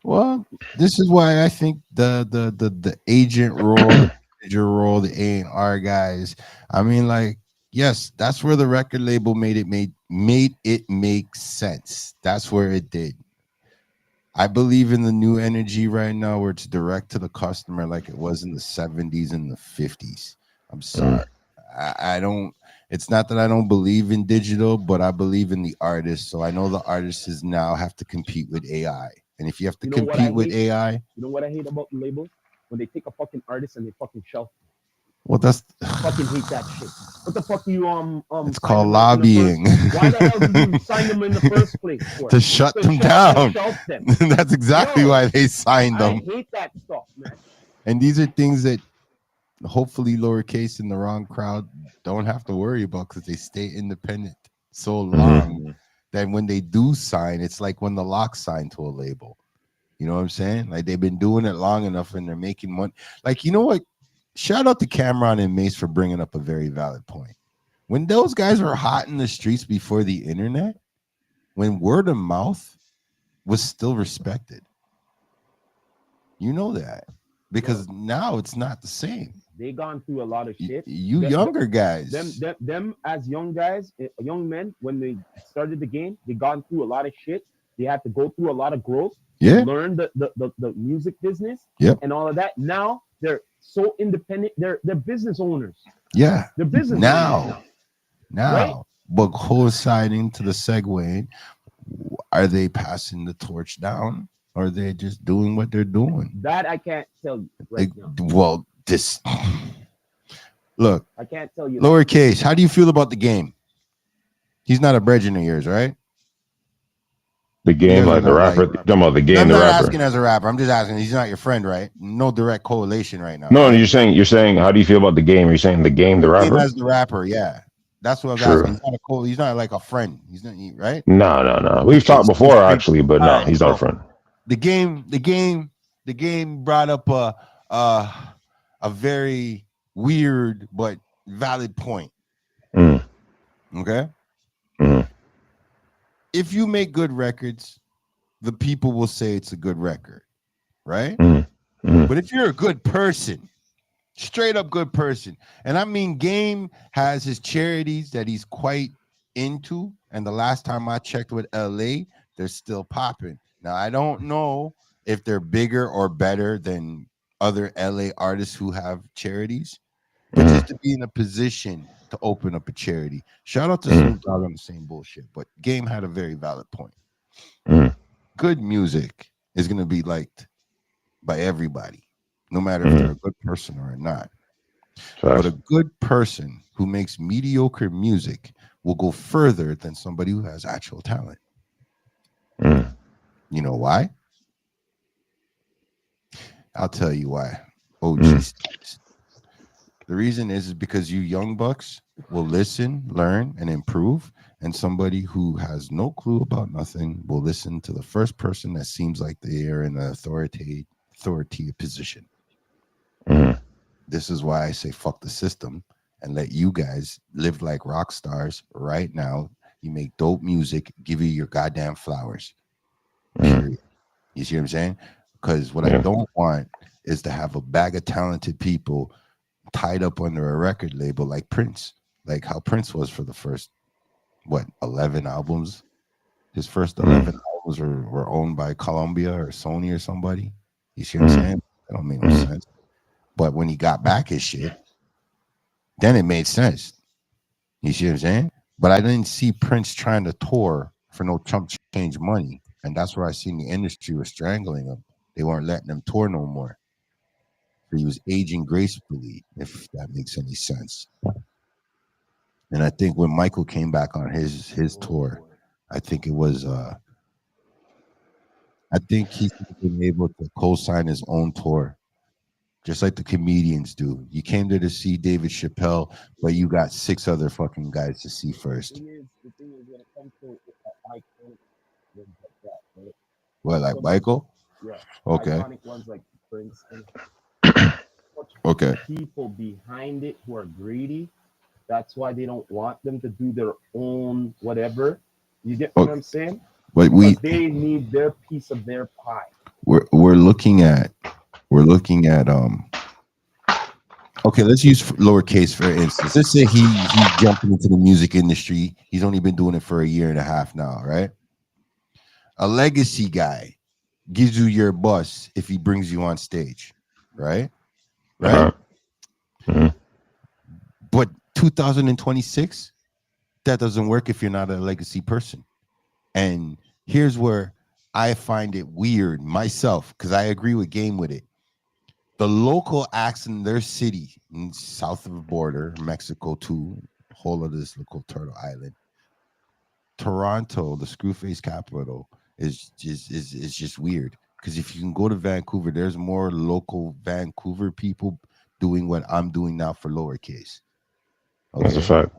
Well, this is why I think the agent role, the manager role, the A&R guys. I mean, like, yes, that's where the record label made it make sense. That's where it did. I believe in the new energy right now, where it's direct to the customer, like it was in the 70s and the 50s. I'm sorry. I don't. It's not that I don't believe in digital, but I believe in the artists. So I know the artists is now have to compete with AI, and if you have to You know what I compete with hate? AI, You know what I hate about the labels? When they take a fucking artist and they fucking shelf them. well, that's Fucking hate that shit. What the fuck you it's sign called them in the first? lobbying Why the hell did you sign them in the first place for? to shut To them to down. shelf them. That's exactly Yo, why they signed I them. hate that stuff, man. And these are things that hopefully lowercase in the wrong crowd don't have to worry about because they stay independent so long Mm-hmm. that when they do sign, it's like when the Lock signed to a label. You know what I'm saying? Like they've been doing it long enough and they're making money. Like, you know what? Shout out to Cameron and Mace for bringing up a very valid point. When those guys were hot in the streets before the internet, when word of mouth was still respected, you know that because Yo, now it's not the same. they gone through a lot of shit. You The, the, younger them, guys, them, them as young guys, young men, when they started the game, they gone through a lot of shit. They had to go through a lot of growth to yeah, learn the music business yep, and all of that. Now they're so independent. They're business owners. yeah. They're business owners Now, now, right? now, but coinciding to the segue, are they passing the torch down, or are they just doing what they're doing? That I can't tell you right Like, now. well, this look, I can't tell you that. lowercase. How do you feel about the game? He's not a brethren of yours, right? The You game, guys are like the not rapper. like. You talking about the No, game, I'm the not rapper? asking as a rapper. I'm just asking. He's not your friend, right? No direct correlation right now, No, right? you're saying how do you feel about the game? You're saying the game, the The game rapper? as the rapper, yeah. That's what I was asking. True. He's not a cool. He's not like a friend. Right. No. We've Okay, talked so before actually, but all no, right. he's not a So friend. the game brought up a a very weird but valid point. Mm, Okay, mm, if you make good records, the people will say it's a good record, right? mm, mm, But if you're a good person, straight up good person, and I mean, Game has his charities that he's quite into, and the last time I checked with LA, they're still popping. Now I don't know if they're bigger or better than other LA artists who have charities, but mm, just to be in a position to open up a charity. Shout out to mm, Snoop Dogg on the same bullshit, but Game had a very valid point. mm, Good music is gonna be liked by everybody, no matter if they're mm. a good person or not. But Facts. a good person who makes mediocre music will go further than somebody who has actual talent. Mm, You know why? I'll tell you why. OG mm, Stevens. The reason is because you young bucks will listen, learn, and improve. And somebody who has no clue about nothing will listen to the first person that seems like they are in an authoritative position. mm, This is why I say fuck the system and let you guys live like rock stars right now. You make dope music, give you your goddamn flowers. mm. Period. You see what I'm saying? Because what I Yeah. don't want is to have a bag of talented people tied up under a record label like Prince, like how Prince was for the first 11 albums. His first Mm, 11 albums were owned by Columbia or Sony or somebody. You see what I'm mm, saying? That don't make no mm, sense. But when he got back his shit, then it made sense. You see what I'm saying? But I didn't see Prince trying to tour for no chump change money. And that's where I seen the industry was strangling him. They weren't letting him tour no more. So he was aging gracefully, if that makes any sense. And I think when Michael came back on his tour, I think it was I think he's been able to co-sign his own tour, just like the comedians do. You came there to see David Chappelle, but you got six other fucking guys to see first. The thing is when it comes to iconic ones like that, right? What, like Some Michael? yeah, Okay. iconic ones like Prince and much Okay. people behind it who are greedy. That's why they don't want them to do their own whatever. You get what Okay. I'm saying? But Because they need their piece of their pie. we're looking at okay, let's use lowercase for instance. Let's say he's jumping into the music industry. He's only been doing it for a year and a half now, right? A legacy guy gives you your bus if he brings you on stage, right? Right? uh-huh. Mm, But 2026, that doesn't work if you're not a legacy person. And here's where I find it weird myself, because I agree with Game with it. The local acts in their city, south of the border, Mexico too, whole of this little turtle island. Toronto, the Screwface capital, is just weird. Because if you can go to Vancouver, there's more local Vancouver people doing what I'm doing now for lowercase. Okay. That's a fact.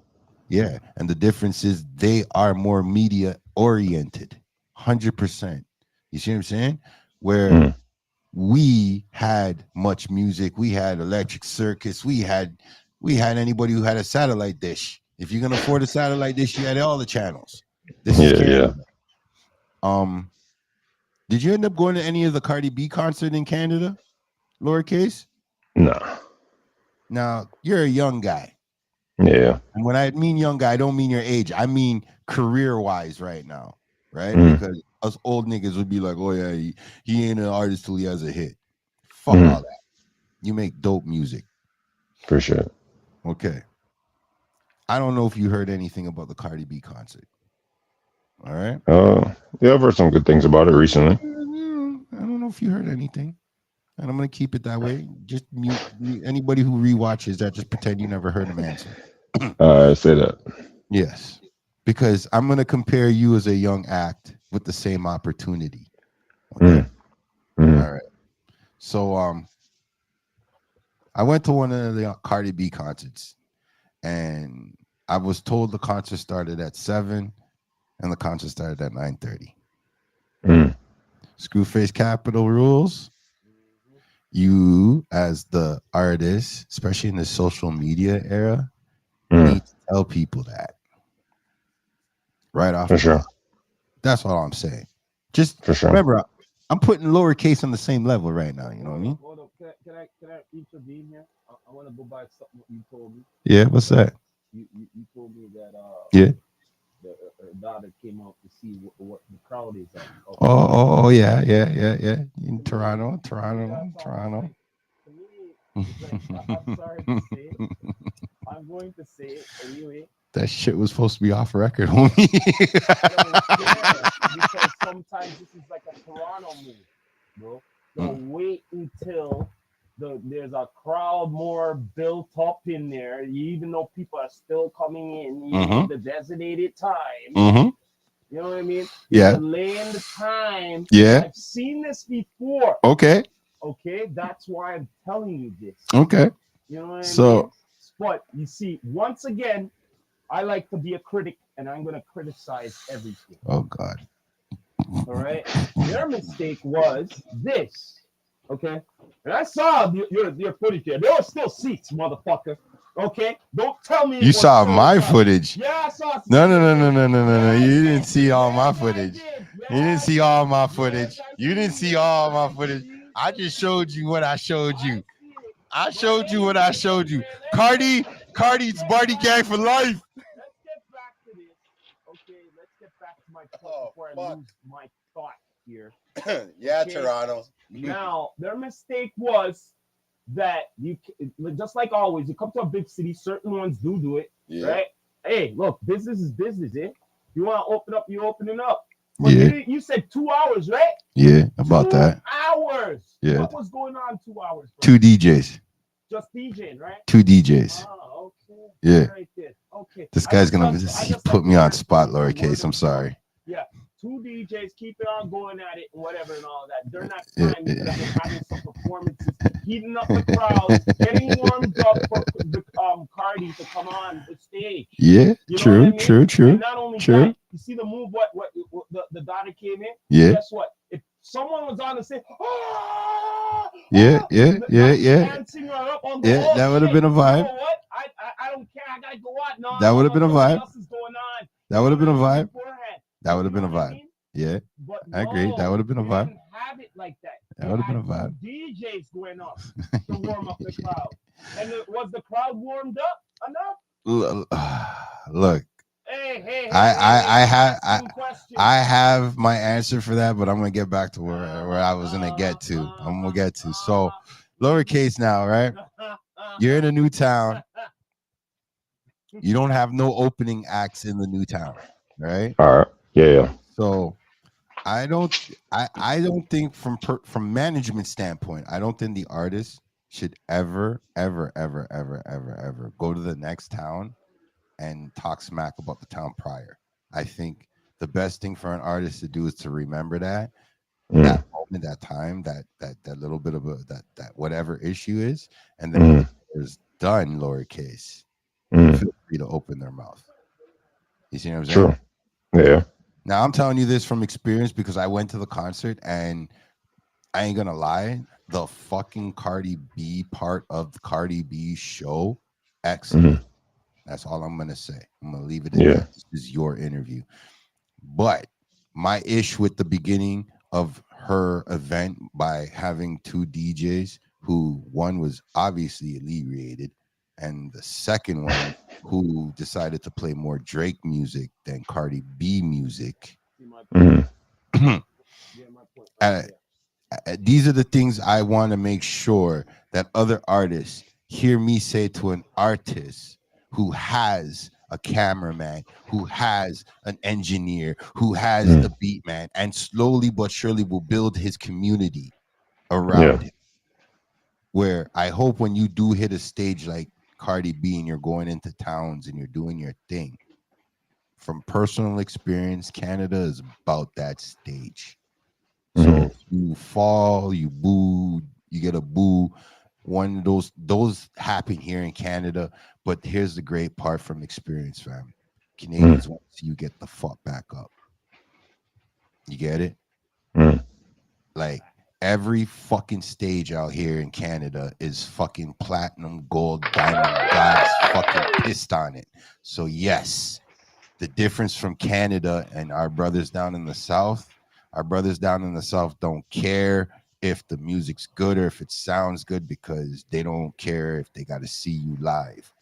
Yeah, and the difference is they are more media oriented, 100%. You see what I'm saying? Where we had much music, we had Electric Circus, we had anybody who had a satellite dish. If you're gonna afford a satellite dish, you had all the channels. This is Canada. Did you end up going to any of the Cardi B concert in Canada? Lowercase? No. Now you're a young guy. Yeah. And when I mean young guy, I don't mean your age. I mean career-wise right now, right? Because us old niggas would be like, oh yeah, he ain't an artist till he has a hit. Fuck all that. You make dope music. For sure. Okay. I don't know if you heard anything about the Cardi B concert. All right. Yeah, I've heard some good things about it recently. I don't know if you heard anything. And I'm gonna keep it that way. Just mute anybody who rewatches that, just pretend you never heard him answer. Say that. Yes. Because I'm gonna compare you as a young act with the same opportunity. Okay. All right. So I went to one of the Cardi B concerts, and I was told the concert started at 7 and the concert started at 9:30. Screwface Capital rules. You, as the artist, especially in the social media era, need to tell people that right off. For sure. That's all I'm saying. Just for sure. Remember, I'm putting lowercase on the same level right now. You know what I mean? Hold up. Can I intervene here? I want to go back to something you told me. Yeah, what's that? You told me that yeah, the daughter came out to see what the crowd is at. Oh yeah. In Toronto. To me, I'm sorry to say it. I'm going to say it anyway. That shit was supposed to be off record, homie. Because sometimes this is like a Toronto move, bro. So wait until there's a crowd more built up in there, even though people are still coming in, the designated time. You know what I mean? Yeah. Delaying the time. Yeah. I've seen this before. Okay. That's why I'm telling you this. Okay. You know what I So, mean? But you see, once again, I like to be a critic, and I'm going to criticize everything. Oh God. All right. Their mistake was this. Okay. And I saw your footage there. There were still seats, motherfucker. Okay. Don't tell me you saw my footage. Yeah, I saw. No. You didn't see all my footage. You didn't see all my footage. You didn't see all my footage. I just showed you what I showed you. I showed you what I showed you. Cardi's Barty gang for life. Let's get back to this. Okay, let's get back to my point before I lose my thought here. Yeah, okay? Toronto. Now, their mistake was that you just like always, you come to a big city, certain ones do it, right? Hey, look, business is business, eh? You want to open up, you open it up. But you said 2 hours, right? Yeah, about 2 that. 2 hours. Yeah. What was going on 2 hours? Bro? 2 2 DJs. Just DJing, right? 2 DJs. Oh, okay. Yeah. Right there. Okay. This guy's gonna put me on spot, lowercase. I'm sorry. Yeah. 2 DJs, keep it on going at it, whatever and all that. They're not time for that. They're having some performances, heating up the crowd, getting warmed up for the Cardi to come on the stage. Yeah, you know true. And not only that, you see the move, what the daughter came in? Yeah. Guess what? If someone was on the stage, dancing her up on the that would have been a vibe. You know what? I don't care. I gotta go out. No, that would have been a vibe. Else is going on. That would have been a vibe. Beforehand. That would have been a vibe. Yeah, but I agree. That would have been a vibe. Didn't have it like that. That would have been a vibe. DJs going up to warm up the crowd, and was the crowd warmed up enough? Look, hey, I have my answer for that, but I'm gonna get back to where I was gonna get to. I'm gonna get to. So, lowercase now, right? You're in a new town. You don't have no opening acts in the new town, right? All right. Yeah. So I don't I don't think from management standpoint, I don't think the artist should ever go to the next town and talk smack about the town prior. I think the best thing for an artist to do is to remember that Mm, moment, that time, that little bit of that whatever issue is, and then when mm, the is done, lowercase, mm. feel free to open their mouth. You see what I'm saying? True. Yeah. Now I'm telling you this from experience because I went to the concert and I ain't gonna lie, the fucking Cardi B part of the Cardi B show, Mm, excellent. That's all I'm gonna say. I'm gonna leave it at yeah. that. This is your interview. But my ish with the beginning of her event by having two DJs who one was obviously inebriated and the second one who decided to play more Drake music than Cardi B music. See my point. Mm, uh, Yeah, my point. Yeah. these are the things I want to make sure that other artists hear me say to an artist who has a cameraman, who has an engineer, who has mm, the beat man, and slowly but surely will build his community yeah. around him. Where I hope when you do hit a stage like Cardi B and you're going into towns and you're doing your thing, from personal experience, Canada is about that stage. So Mm, if you fall, you boo, you get a boo. One of those happen here in Canada, but here's the great part from experience, fam. mm, Canadians want to see you get the fuck back up. You get it? mm. Like every fucking stage out here in Canada is fucking platinum, gold, diamond, gods fucking pissed on it. So yes, the difference from Canada and our brothers down in the South, our brothers down in the South don't care if the music's good or if it sounds good because they don't care if they got to see you live.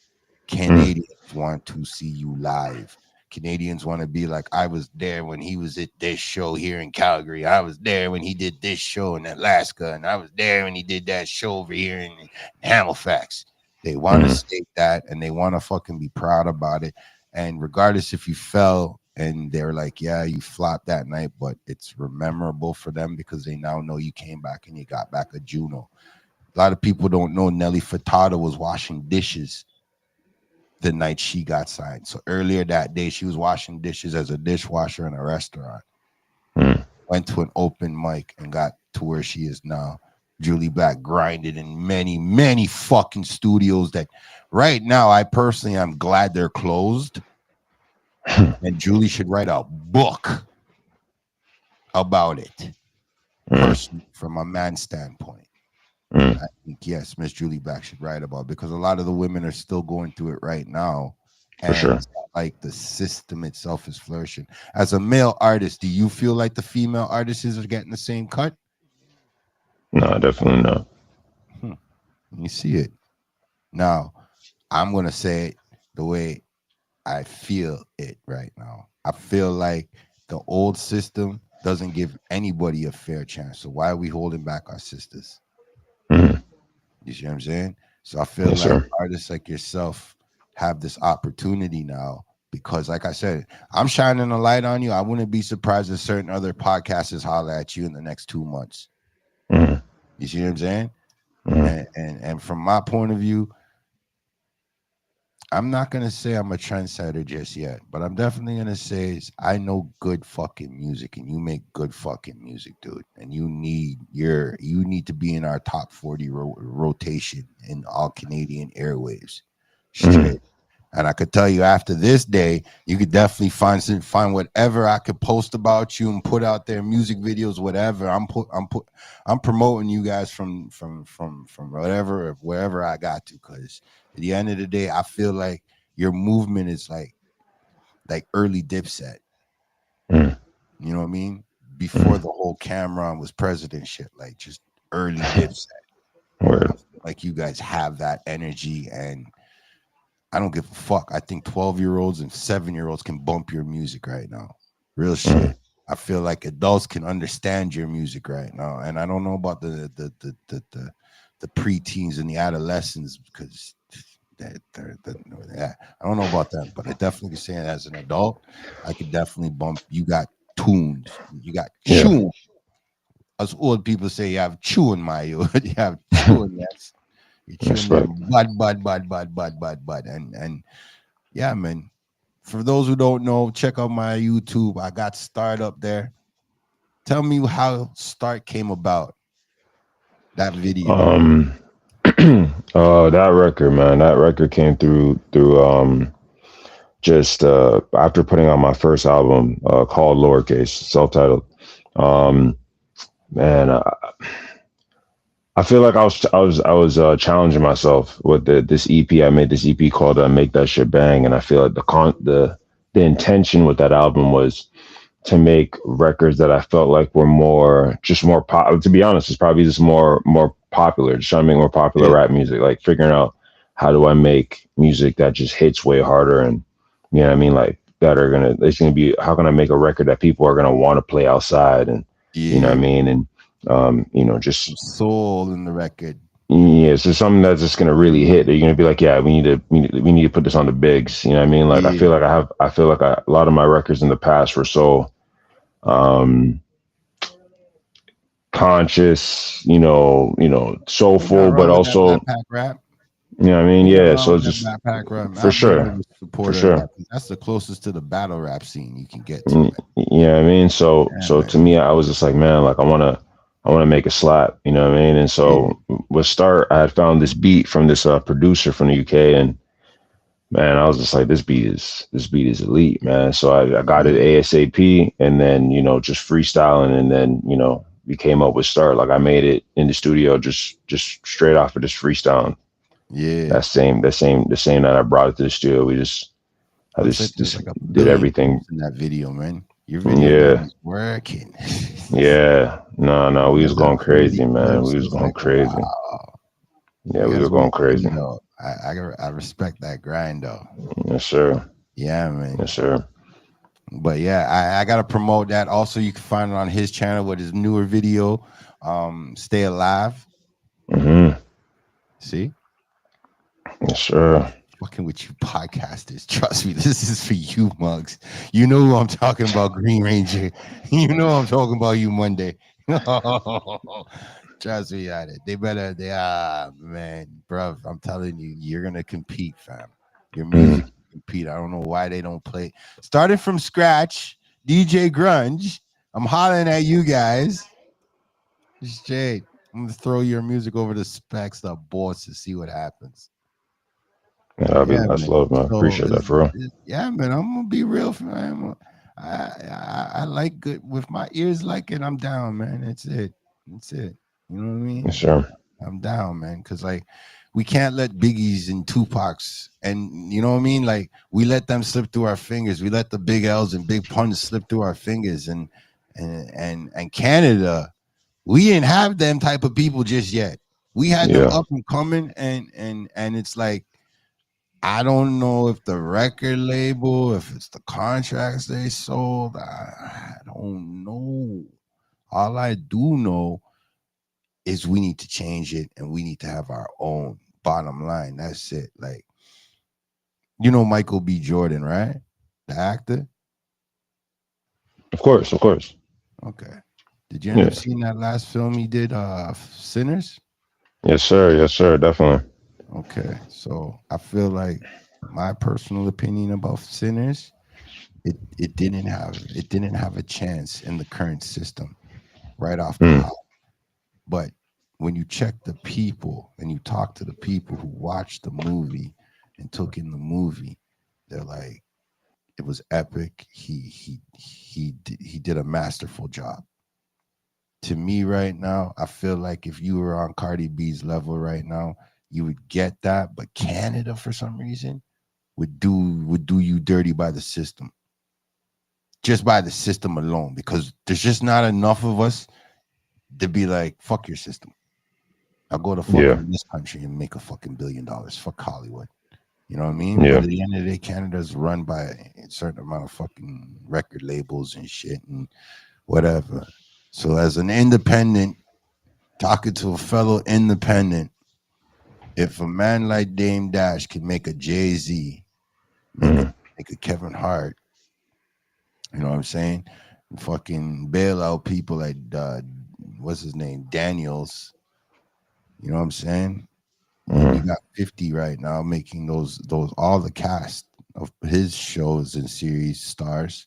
Mm, Canadians want to see you live. Canadians want to be like, I was there when he was at this show here in Calgary. I was there when he did this show in Alaska. And I was there when he did that show over here in Halifax. They want to mm, state that and they want to fucking be proud about it. And regardless if you fell and they're like, yeah, you flopped that night, but it's memorable for them because they now know you came back and you got back a Juno. A lot of people don't know Nelly Furtado was washing dishes the night she got signed. So earlier that day, she was washing dishes as a dishwasher in a restaurant. mm. Went to an open mic and got to where she is now. Julie Black grinded in many, many fucking studios that right now I personally am glad they're closed. And Julie should write a book about it, Mm, personally, from a man's standpoint. mm. I think yes, Miss Julie Black should write about it because a lot of the women are still going through it right now, For and sure. it's not like the system itself is flourishing. As a male artist, do you feel like the female artists are getting the same cut? No, definitely not. Hmm. You see it now. I'm gonna say it the way I feel it right now. I feel like the old system doesn't give anybody a fair chance. So why are we holding back our sisters? Mm. You see what I'm saying? So I feel Yes, like sir. artists like yourself have this opportunity now because, like I said, I'm shining a light on you. I wouldn't be surprised if certain other podcasters holler at you in the next 2 months. Mm, You see what I'm saying? mm, And from my point of view, I'm not gonna say I'm a trendsetter just yet, but I'm definitely gonna say I know good fucking music, and you make good fucking music, dude. And you need to be in our top 40 rotation in all Canadian airwaves, mm. straight. And I could tell you after this day, you could definitely find whatever I could post about you and put out there, music videos, whatever. I'm promoting you guys from whatever wherever I got to, because at the end of the day, I feel like your movement is like early Dipset. Mm. You know what I mean? Before Mm. the whole Cameron was president shit, like just early Dipset. I Word. feel like you guys have that energy, and I don't give a fuck. I think 12-year-olds and 7-year-olds can bump your music right now. Real Mm. shit. I feel like adults can understand your music right now. And I don't know about the preteens and the adolescents because Yeah, I don't know about that, but I definitely can say as an adult, I could definitely bump. You got tunes, you got Yeah, chewing. As old people say, you have chewing, my you. You have chewing. Yes, you're chewing respect. them bud, and yeah, man. For those who don't know, check out my YouTube. I got Start up there. Tell me how Start came about. That video. Um, that record, man, that record came through just after putting out my first album called Lowercase, self-titled. Um, man, I feel like I was challenging myself with this EP. I made this EP called "Make That Shit Bang," and I feel like the intention with that album was to make records that I felt like were more pop. To be honest, it's probably just more popular. Just trying to make more popular Yeah, rap music. Like figuring out how do I make music that just hits way harder and you know what I mean, like that are gonna. It's gonna be how can I make a record that people are gonna want to play outside and you know what I yeah. mean and Some just soul in the record. yeah, so something that's just gonna really hit. That you're gonna be like, yeah, we need to put this on the bigs. You know what I mean? Like Yeah, I feel like a lot of my records in the past were so um conscious, you not soulful, but wrong with that also backpack rap. you know what I mean? You're not Yeah, wrong so with it's that just backpack rap. for I've been a sure, for supporter of sure. that. That's the closest to the battle rap scene you can get to, Mm, man. you know what I mean? So Yeah, so to man. me, I was just like, man, like I wanna make a slap. You know what I mean? And Yeah, so with Start, I had found this beat from this producer from the UK and man, I was just like, this beat is elite, man. So I got it yeah, ASAP, and then just freestyling, and then we came up with Start. Like I made it in the studio, just straight off of just freestyling. yeah. The same that I brought it to the studio. I Looks like there's just like a did billion everything. clips in that video, man. Your video game Yeah, is working. yeah. No, we was There's that going 40 crazy, man. clips. We was It's going like, crazy. wow. Yeah, You we gotta were be going crazy. ready though. I respect that grind though. Yes, sir. Yeah, man. Yes, sir. But yeah, I gotta promote that. Also, you can find it on his channel with his newer video, Stay Alive. Hmm. See? Yes, sir. Fucking with you podcasters. Trust me, this is for you, mugs. You know who I'm talking about, Green Ranger. You know I'm talking about you Monday. Trust me on it. Man, bruv, I'm telling you, you're gonna compete, fam. Your music Mm. can compete. I don't know why they don't play. Started from scratch, DJ Grunge. I'm hollering at you guys. Straight. I'm gonna throw your music over the specs, the boss, to see what happens. Yeah, Yeah, that's man. love, man. So Appreciate that for real. yeah, man. I'm gonna be real, man. I like good with my ears like it. I'm down, man. That's it. That's it. You know what I Yes, mean? sir. I'm down, man. Cause like we can't let Biggies and Tupacs and you know what I mean. Like we let them slip through our fingers. We let the Big L's and Big Puns slip through our fingers. And Canada, we didn't have them type of people just yet. We had them Yeah, up and coming, and it's like I don't know if the record label, if it's the contracts they sold. I don't know. All I do know is we need to change it and we need to have our own bottom line. That's it. Like, you know Michael B. Jordan, right? The actor? of course, of course. Okay. Did you end up Yeah, seeing that last film he did, Sinners? yes, sir. Yes, sir. Definitely. Okay. So I feel like my personal opinion about Sinners, it didn't have a chance in the current system right off the Mm. hop. But when you check the people and you talk to the people who watched the movie and took in the movie, they're like, it was epic. He did a masterful job. To me, right now, I feel like if you were on Cardi B's level right now, you would get that. But Canada, for some reason, would do you dirty by the system, just by the system alone, because there's just not enough of us to be like, fuck your system. I'll go to Yeah, fucking this country and make a fucking $1 billion. Fuck Hollywood. You know what I mean? But yeah. at the end of the day, Canada's run by a certain amount of fucking record labels and shit and whatever. So as an independent, talking to a fellow independent, If a man like Dame Dash can make a Jay-Z, make a Mm, make a Kevin Hart, you know what I'm saying? And fucking bail out people like what's his name? Daniels. You know what I'm saying? And you mm, got 50 right now making those all the cast of his shows and series stars.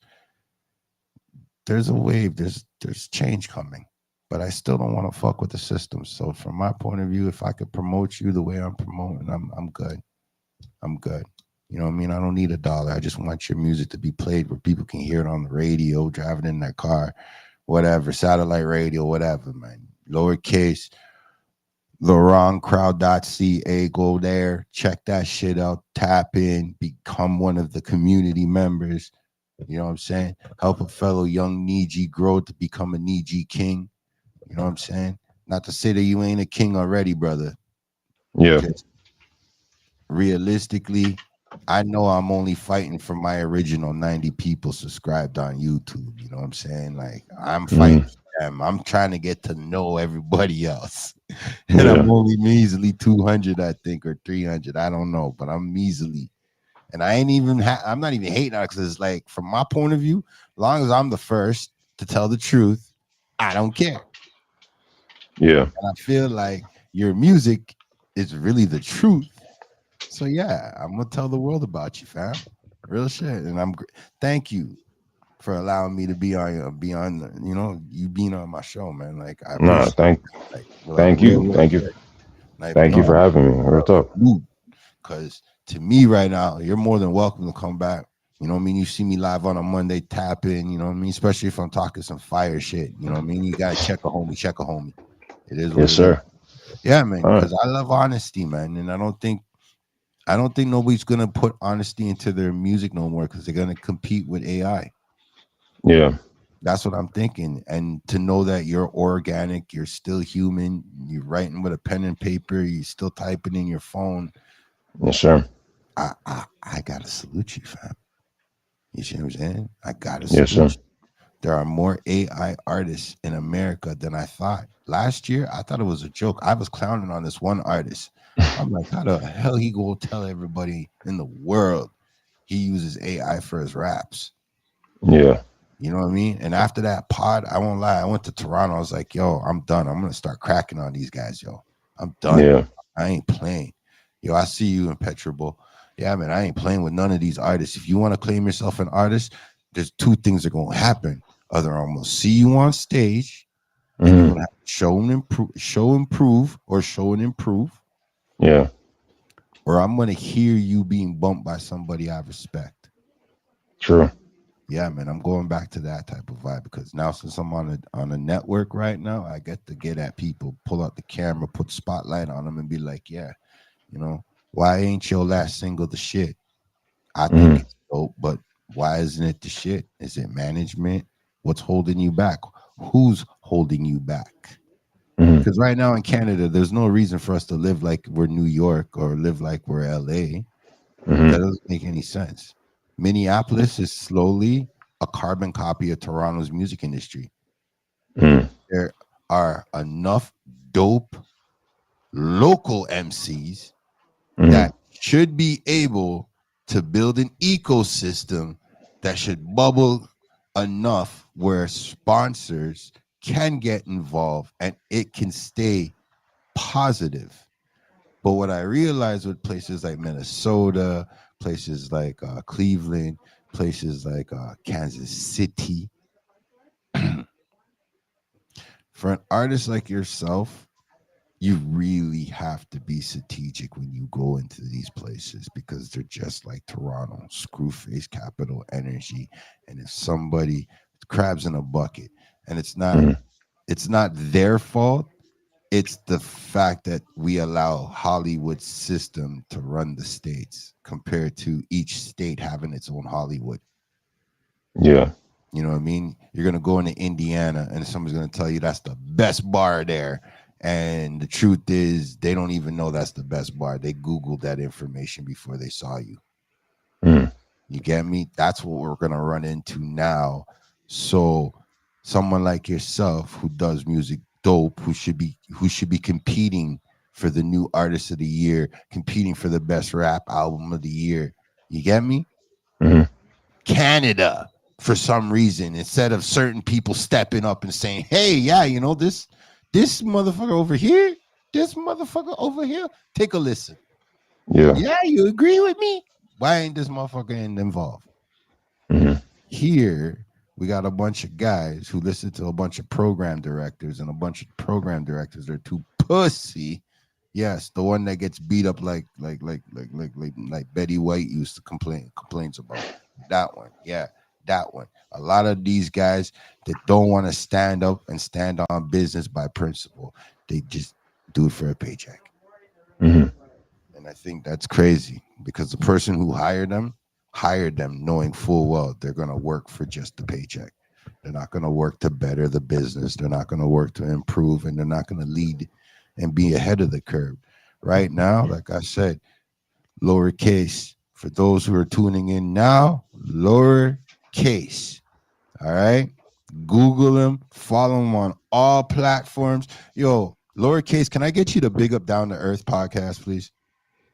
There's a wave, there's change coming. But I still don't want to fuck with the system. So from my point of view, if I could promote you the way I'm promoting, I'm good. I'm good. You know what I mean? I don't need a dollar. I just want your music to be played where people can hear it on the radio, driving in their car, whatever, satellite radio, whatever, man. Lowercase, thewrongcrowd.ca. Go there, check that shit out, tap in, become one of the community members. You know what I'm saying? Help a fellow young Niji grow to become a Niji king. You know what I'm saying? Not to say that you ain't a king already, brother, yeah. because realistically, I know I'm only fighting for my original 90 people subscribed on YouTube. You know what I'm saying? Like, I'm fighting Mm, for them. I'm trying to get to know everybody else. And I'm yeah. only measly 200, I think, or 300. I don't know, but I'm measly. And I ain't even, I'm not even hating on it because it's like, from my point of view, as long as I'm the first to tell the truth, I don't care. Yeah. And I feel like your music is really the truth. So yeah, I'm gonna tell the world about you, fam. Real shit. And thank you for allowing me to you being on my show, man. Like I Nah, appreciate it. Like thank real, you. real Thank you. shit. Like Thank no, you for having me. Real talk. because to me right now, you're more than welcome to come back. You know what I mean? You see me live on a Monday, tap in, you know what I mean? Especially if I'm talking some fire shit. You know what I mean? You gotta check a homie. It is what Yes, it is. sir. Yeah, man, All right. because I love honesty, man. And I don't think nobody's gonna put honesty into their music no more because they're gonna compete with AI. Yeah. That's what I'm thinking. And to know that you're organic, you're still human, you're writing with a pen and paper, you're still typing in your phone. Yes, sir. I gotta salute you, fam. You see what I'm saying? I gotta Yes, salute sir. you. There are more AI artists in America than I thought. Last year, I thought it was a joke. I was clowning on this one artist. I'm like, how the hell he gonna tell everybody in the world he uses AI for his raps? Yeah. You know what I mean? And after that pod, I won't lie, I went to Toronto. I was like, yo, I'm done. I'm gonna start cracking on these guys, yo. I'm done. Yeah. I ain't playing. Yo, I see you in Petrable. Yeah, man, I ain't playing with none of these artists. If you want to claim yourself an artist, there's two things that are gonna happen. Either I'm gonna see you on stage and you're Hmm. gonna have to show improve, or show and improve, Yeah. or I'm gonna hear you being bumped by somebody I respect. True. Yeah, man, I'm going back to that type of vibe because now since I'm on a network right now, I get to get at people, pull out the camera, put spotlight on them, and be like, yeah, why ain't your last single the shit? I think Hmm. it's dope, but why isn't it the shit? Is it management? What's holding you back? Who's holding you back? Hmm. Because right now in Canada, there's no reason for us to live like we're New York or live like we're LA. That Hmm. doesn't make any sense. Minneapolis is slowly a carbon copy of Toronto's music industry. Hmm. There are enough dope local MCs Hmm. that should be able to build an ecosystem that should bubble enough where sponsors can get involved and it can stay positive. But what I realized with places like Minnesota, places like Cleveland, places like Kansas City, for an artist like yourself, you really have to be strategic when you go into these places because they're just like Toronto, screwface capital energy. And if somebody crabs in a bucket, and Hmm. it's not their fault, it's the fact that we allow Hollywood system to run the states compared to each state having its own Hollywood. Yeah. You know what I mean? You're gonna go into Indiana and someone's gonna tell you that's the best bar there. And the truth is they don't even know that's the best bar. They Googled that information before they saw you. Hmm. You get me? That's what we're gonna run into now. So someone like yourself who does music dope, who should be competing for the new artist of the year, competing for the best rap album of the year. You get me? Hmm. Canada, for some reason, instead of certain people stepping up and saying, "Hey, yeah, you know this motherfucker over here, take a listen." Yeah. Yeah, you agree with me? Why ain't this motherfucker involved? Hmm. Here, we got a bunch of guys who listen to a bunch of program directors, and a bunch of program directors are too pussy. Yes, the one that gets beat up like Betty White used to complains about. That one, yeah, that one. A lot of these guys that don't want to stand up and stand on business by principle, they just do it for a paycheck. Hmm. And I think that's crazy because the person who hired them knowing full well they're going to work for just the paycheck. They're not going to work to better the business. They're not going to work to improve, and they're not going to lead and be ahead of the curve. Right now, like I said, lowercase. For those who are tuning in now, lowercase. All right. Google him, follow him on all platforms. Yo, lowercase, can I get you to big up Down to Earth podcast, please?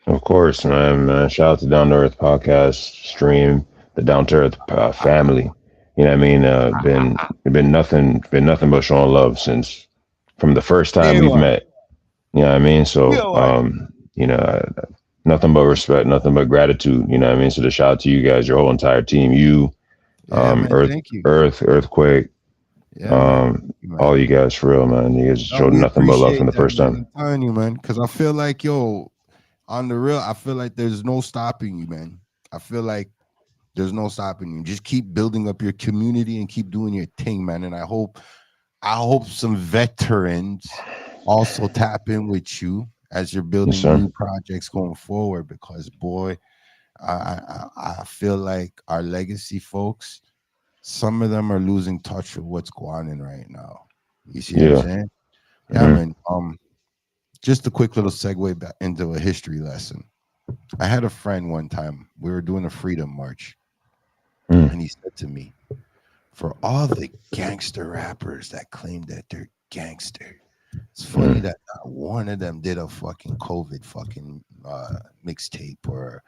Of course, man. Shout out to Down to Earth podcast stream, the Down to Earth family. You know what I mean? Been nothing but showing love since from the first time Day we've one. met. You know what I mean? So, Day one. nothing but respect, nothing but gratitude. You know what I mean? So, the shout out to you guys, your whole entire team, you, Yeah, man. Thank you. Earthquake, Yeah, man. Thank you, all man. you guys for real, man. You guys No, showed we nothing but love from appreciate the that, first man. time. I'm telling you, man, because I feel like, yo, on the real, I feel like there's no stopping you, man. I feel like there's no stopping you. Just keep building up your community and keep doing your thing, man. And I hope some veterans also tap in with you as you're Yes, building sir. new projects going forward. Because boy, I feel like our legacy folks, some of them are losing touch with what's going on right now. You see what I'm Yeah. saying? Yeah, Hmm. man. Just a quick little segue back into a history lesson. I had a friend one time. We were doing a freedom march, Mm. and he said to me, "For all the gangster rappers that claim that they're gangster, it's funny Mm. that not one of them did a fucking COVID fucking mixtape or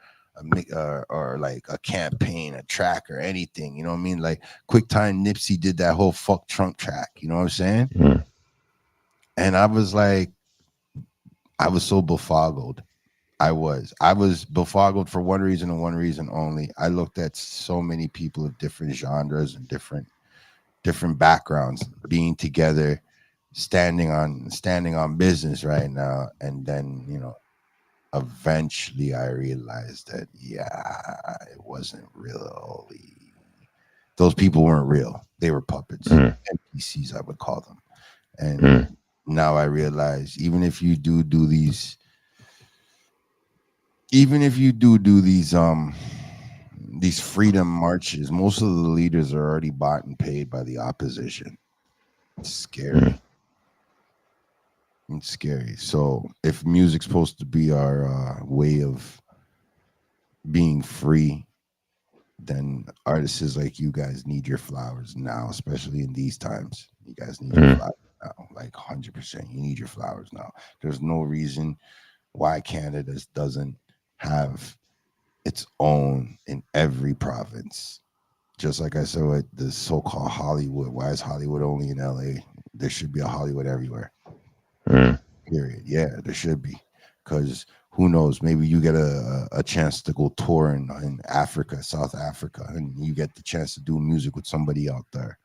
like a campaign, a track or anything. You know what I mean? Like QuickTime Nipsey did that whole fuck Trump track. You know what I'm saying?" Mm. And I was like, I was so befuddled. I was befuddled for one reason and one reason only. I looked at so many people of different genres and different backgrounds being together, standing on business right now. And then, eventually I realized that, yeah, it wasn't really, those people weren't real. They were puppets, Mm. NPCs, I would call them. And Mm. now I realize, even if you do these freedom marches, most of the leaders are already bought and paid by the opposition. It's Mm. scary. It's scary. So if music's supposed to be our way of being free, then artists like you guys need your flowers now, especially in these times. You guys need your Mm. flowers now, like 100%. You need your flowers now. There's no reason why Canada doesn't have its own in every province. Just like I said with the so-called Hollywood. Why is Hollywood only in LA? There should be a Hollywood everywhere. Mm. Period. Yeah, there should be. Because who knows? Maybe you get a chance to go tour in Africa, South Africa, and you get the chance to do music with somebody out there.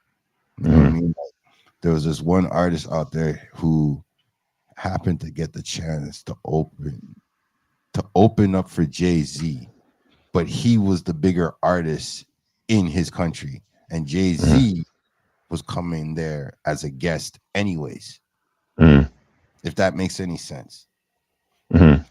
You know what I Mm. mean? Like, there was this one artist out there who happened to get the chance to open up for Jay-Z, but he was the bigger artist in his country, and Mm. Jay-Z was coming there as a guest anyways, Mm. if that makes any sense. Mm.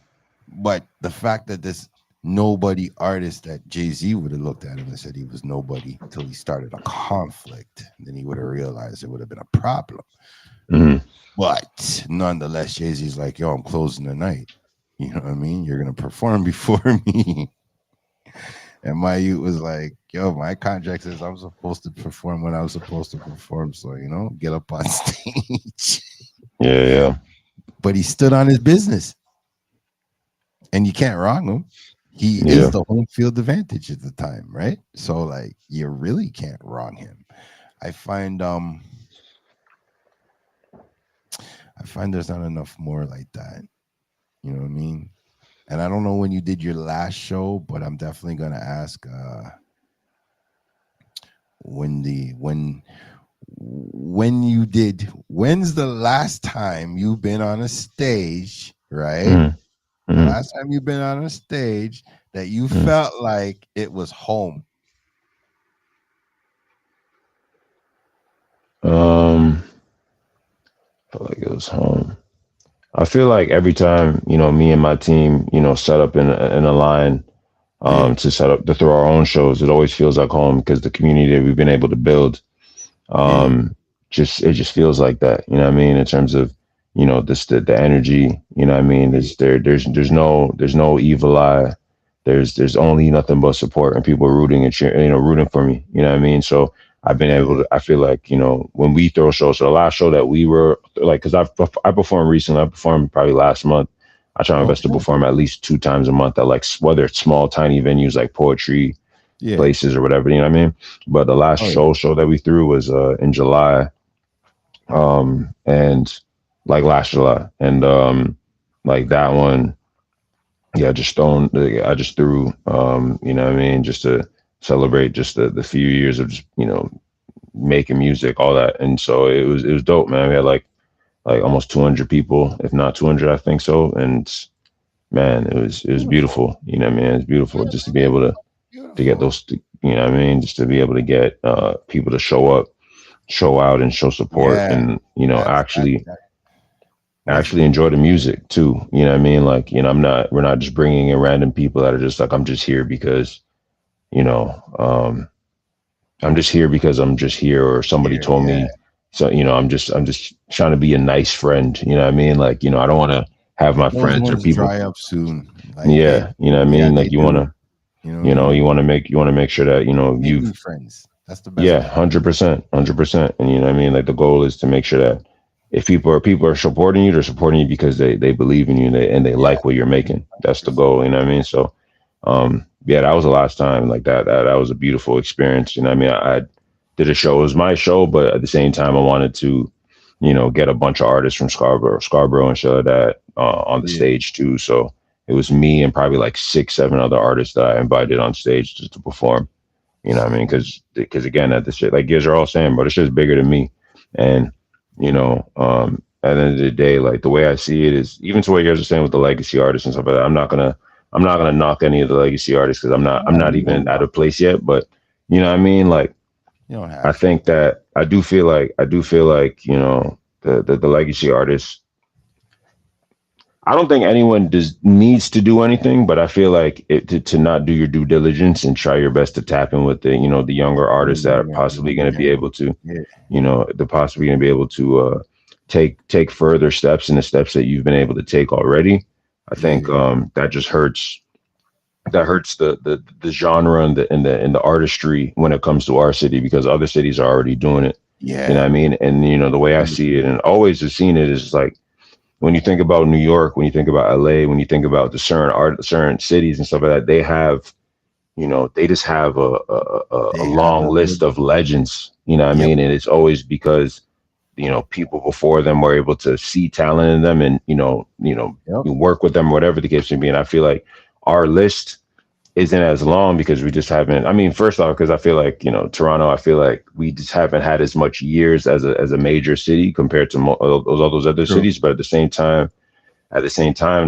But the fact that this nobody artist, that Jay-Z would have looked at him and said he was nobody until he started a conflict, then he would have realized it would have been a problem. Mm. But nonetheless, Jay-Z's like, yo, I'm closing the night. You know what I mean? You're gonna perform before me. And my youth was like, yo, my contract says I'm supposed to perform when I was supposed to perform. So, get up on stage. Yeah, yeah. but he stood on his business, and you can't wrong him. He is Yeah. the home field advantage at the time, right? So like you really can't wrong him. I find I find there's not enough more like that. You know what I mean? And I don't know when you did your last show, but I'm definitely gonna ask when you did, when's the last time you've been on a stage, right? Mm, The mm, last time you've been on a stage that you mm. felt like it was home. Um, felt like it was home. I feel like every time, me and my team, set up in a line Yeah, to set up to throw our own shows, it always feels like home because the community that we've been able to build, yeah, um, it just feels like that. You know what I mean? In terms of, this the energy. You know what I mean? yeah, There's no evil eye. There's only nothing but support and people rooting and cheering, rooting for me. You know what I mean? So I've been able yeah. to. I feel like when we throw shows. So the last show that we were like, because I performed recently. I performed probably last month. I try my best to Okay. perform at least 2 times a month at like whether it's small tiny venues like poetry Yeah. places or whatever. You know what I mean? But the last Oh yeah. show that we threw was in July, and like last July, and like that one, yeah, I just threw, you know what I mean, just to celebrate just the few years of just making music, all that, and so it was dope, man. We had like almost 200 people, if not 200, I think so, and man, it was Beautiful. beautiful. You know what I mean? It's beautiful Yeah, just to be able to get beautiful. those, you know what I mean, just to be able to get people to show up, show out, and show support, Yeah. and actually That was actually enjoy the music too. You know what I mean? Like, we're not just bringing in random people that are just like, I'm just here because, you know, um, I'm just here because I'm just here, or somebody here. told Yeah. me. So, I'm just trying to be a nice friend. You know what I mean? Like, I don't want to have And my those friends or ones people. dry up soon. Like they, Yeah. You know what I yeah, mean? they Like, do. You know what I you mean? want to make sure that, Make new you've, friends. That's the best yeah, way. 100%, 100%. And you know what I mean? Like the goal is to make sure that if people are supporting you, they're supporting you because they believe in you, and they Yeah. like what you're making. That's the 100%. goal. You know what I mean? So, yeah, that was the last time like that. That was a beautiful experience. You know what I mean? I did a show. It was my show, but at the same time, I wanted to, get a bunch of artists from Scarborough and show that on the Yeah. stage too. So it was me and probably like 6, 7 other artists that I invited on stage just to perform. You know what I mean? Because again, at this shit, like you guys are all saying, bro, this shit's bigger than me. And at the end of the day, like the way I see it is, even to what you guys are saying with the legacy artists and stuff like that. I'm not gonna knock any of the legacy artists because I'm not I'm No, not you even don't. at a place yet. But you know what I mean? Like You don't I have to. think that I do feel like the legacy artists, I don't think anyone needs to do anything, but I feel like to not do your due diligence and try your best to tap in with the younger artists that are possibly going to be able to, Yeah. they're possibly going to be able to take further steps in the steps that you've been able to take already. I think Yeah. that hurts the genre and the artistry when it comes to our city, because other cities are already doing it. You know what Yeah. I mean? And the way I see it, and always have seen it, is like when you think about New York, when you think about LA, when you think about the certain cities and stuff like that, they just have a They have long the list of legends. You know what I yep. mean? And it's always because people before them were able to see talent in them, and Yep. you work with them, whatever the case may be. And I feel like our list isn't as long because we just haven't. I mean, first off, because I feel like Toronto, I feel like we just haven't had as much years as a major city compared to all those other True. cities. But at the same time,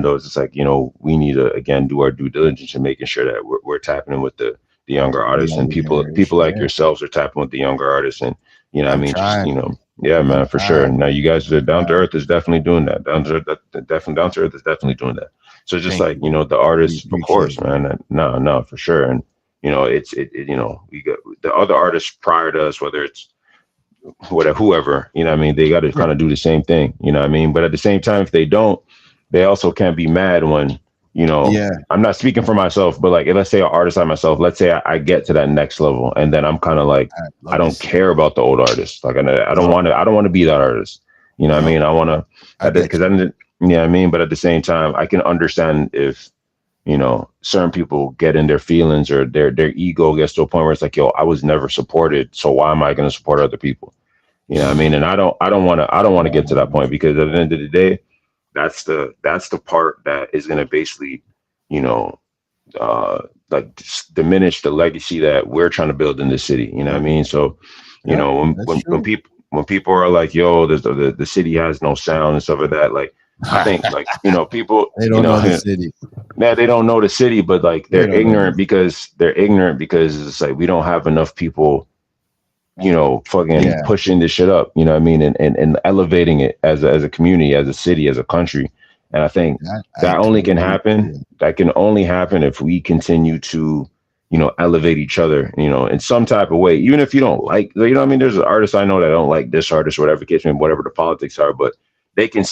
though, it's just like we need to again do our due diligence and making sure that we're tapping in with the younger The artists, and younger people generation. like Yeah. yourselves are tapping with the younger artists, and I I'm mean, just trying. yeah, I'm man, for sure. trying. Now you guys are I'm down to trying. earth is definitely doing that. Down to earth is definitely doing that. So just Thank like you. the We artists, of appreciate course, it, man. man. No, for sure, and we got the other artists prior to us, whether it's whatever, whoever, what I mean, they got to Yeah. kind of do the same thing, what I mean? But at the same time, if they don't, they also can't be mad when, Yeah. I'm not speaking for myself, but like, let's say an artist like myself, let's say I get to that next level, and then I'm kind of like, I I love to don't see it. care about the old artist. Like, I don't Yup. want to, I don't want to be that artist. You know what I Yup. mean? I want to, I get because you. Yeah, I mean, but at the same time, I can understand if certain people get in their feelings or their ego gets to a point where it's like, yo, I was never supported, so why am I going to support other people? You know what I mean? And I don't want to get to that point, because at the end of the day, that's the part that is going to basically, you know, like diminish the legacy that we're trying to build in the city. You know what I mean? So, Yep, when that's when true. people are like, "Yo, the city has no sound" and stuff like that, like I think like people, They don't know the city. man, they don't know the city, but like They don't know the they're ignorant because it's like we don't have enough people fucking Yeah, pushing this shit up, you know what I mean, and elevating it as a community, as a city, as a country. And I think that I that only can totally happen. agree. That can only happen if we continue to, elevate each other, in some type of way. Even if you don't like, what I mean, there's artists I know that don't like this artist, whatever case, I mean, whatever the politics are, but they can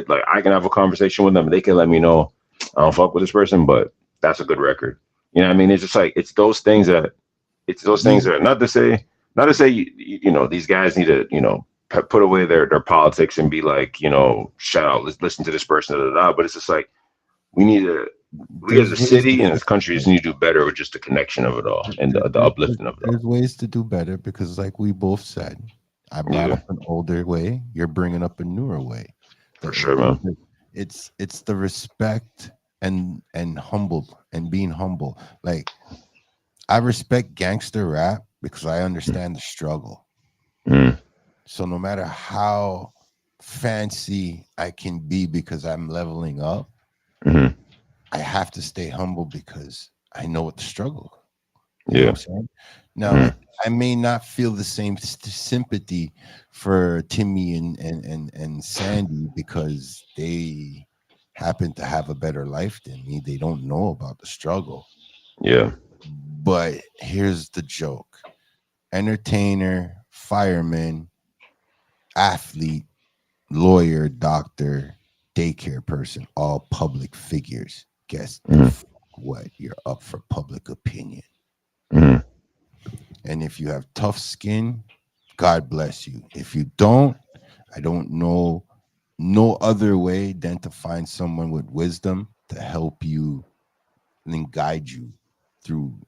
like I can have a conversation with them and they can let me know I don't fuck with this person, but that's a good record. You know what I mean? It's just like it's those things These that not to say these guys need to put away their politics and be like shout out, let's listen to this person, da, da, da. But it's just like we need to we as a there's ways to city and as fix it, countries though. need to do better with just the connection of it all and the uplifting of it There's all. ways to do better because, like we both said, I brought Yeah, up an older way. You're bringing up a newer way. for sure, man. It's the respect and humble and being humble. Like I respect gangster rap because I understand the struggle. Mm, So no matter how fancy I can be because I'm leveling up, mm, I have to stay humble because I know what the struggle. You know what I'm yeah, saying? Now, mm, I may not feel the same sympathy for Timmy and Sandy because they happen to have a better life than me. They don't know about the struggle. yeah, But here's the joke: entertainer, fireman, athlete, lawyer, doctor, daycare person, all public figures. Guess the mm, what? You're up for public opinion. mm, And if you have tough skin, God bless you. If you don't, I don't know no other way than to find someone with wisdom to help you and guide you through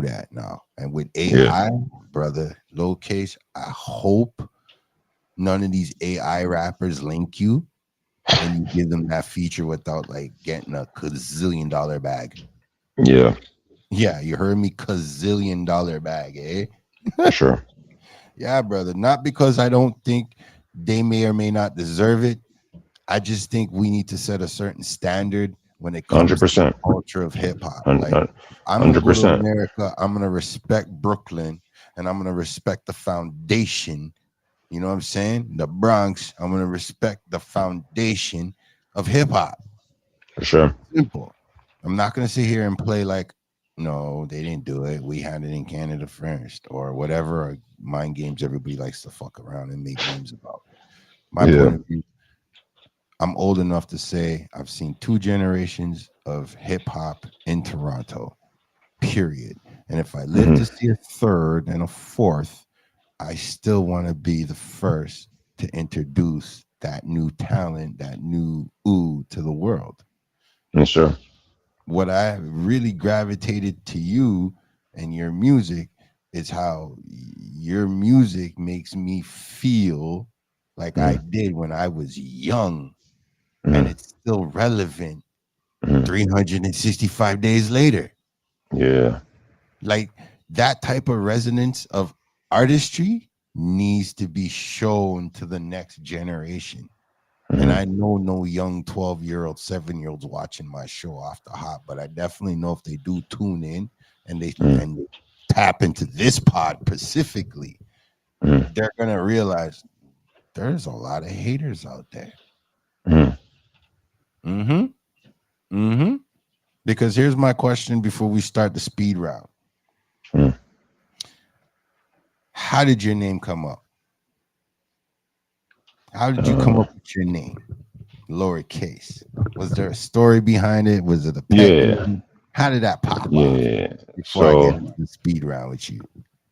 that now. And with yeah, AI, brother, low case, I hope none of these AI rappers link you and you give them that feature without like getting a gazillion-dollar bag. yeah, Yeah, you heard me, gazillion-dollar bag, eh? for sure. Yeah, brother. Not because I don't think they may or may not deserve it. I just think we need to set a certain standard when it Hundred comes to the percent, culture of hip hop. Like, I'm gonna hundred go to percent, America. I'm gonna respect Brooklyn, and I'm gonna respect the foundation. You know what I'm saying? The Bronx. I'm gonna respect the foundation of hip hop. for sure. Simple. I'm not gonna sit here and play like, no, they didn't do it. We had it in Canada first, or whatever mind games everybody likes to fuck around and make memes about. My point Yeah, of view, I'm old enough to say I've seen two generations of hip hop in Toronto, period. And if I live hmm, to see a third and a fourth, I still want to be the first to introduce that new talent, that new ooh to the world. for sure. What I really gravitated to you and your music is how your music makes me feel like I Mm, did when I was young, and mm, it's still relevant mm, 365 days later. yeah, Like that type of resonance of artistry needs to be shown to the next generation. And mm, I know no young 12-year-old, 7-year-olds watching my show off the hop, but I definitely know if they do tune in and mm, they tap into this pod specifically, mm, they're gonna realize there's a lot of haters out there. mm, Mm-hmm. Mm-hmm. Because here's my question before we start the speed round. mm. How did your name come up? How did you come Uh, up with your name? Lowercase. Was there a story behind it? Was it a pet yeah, name? How did that pop off? yeah. Before I get So into the speed round with you.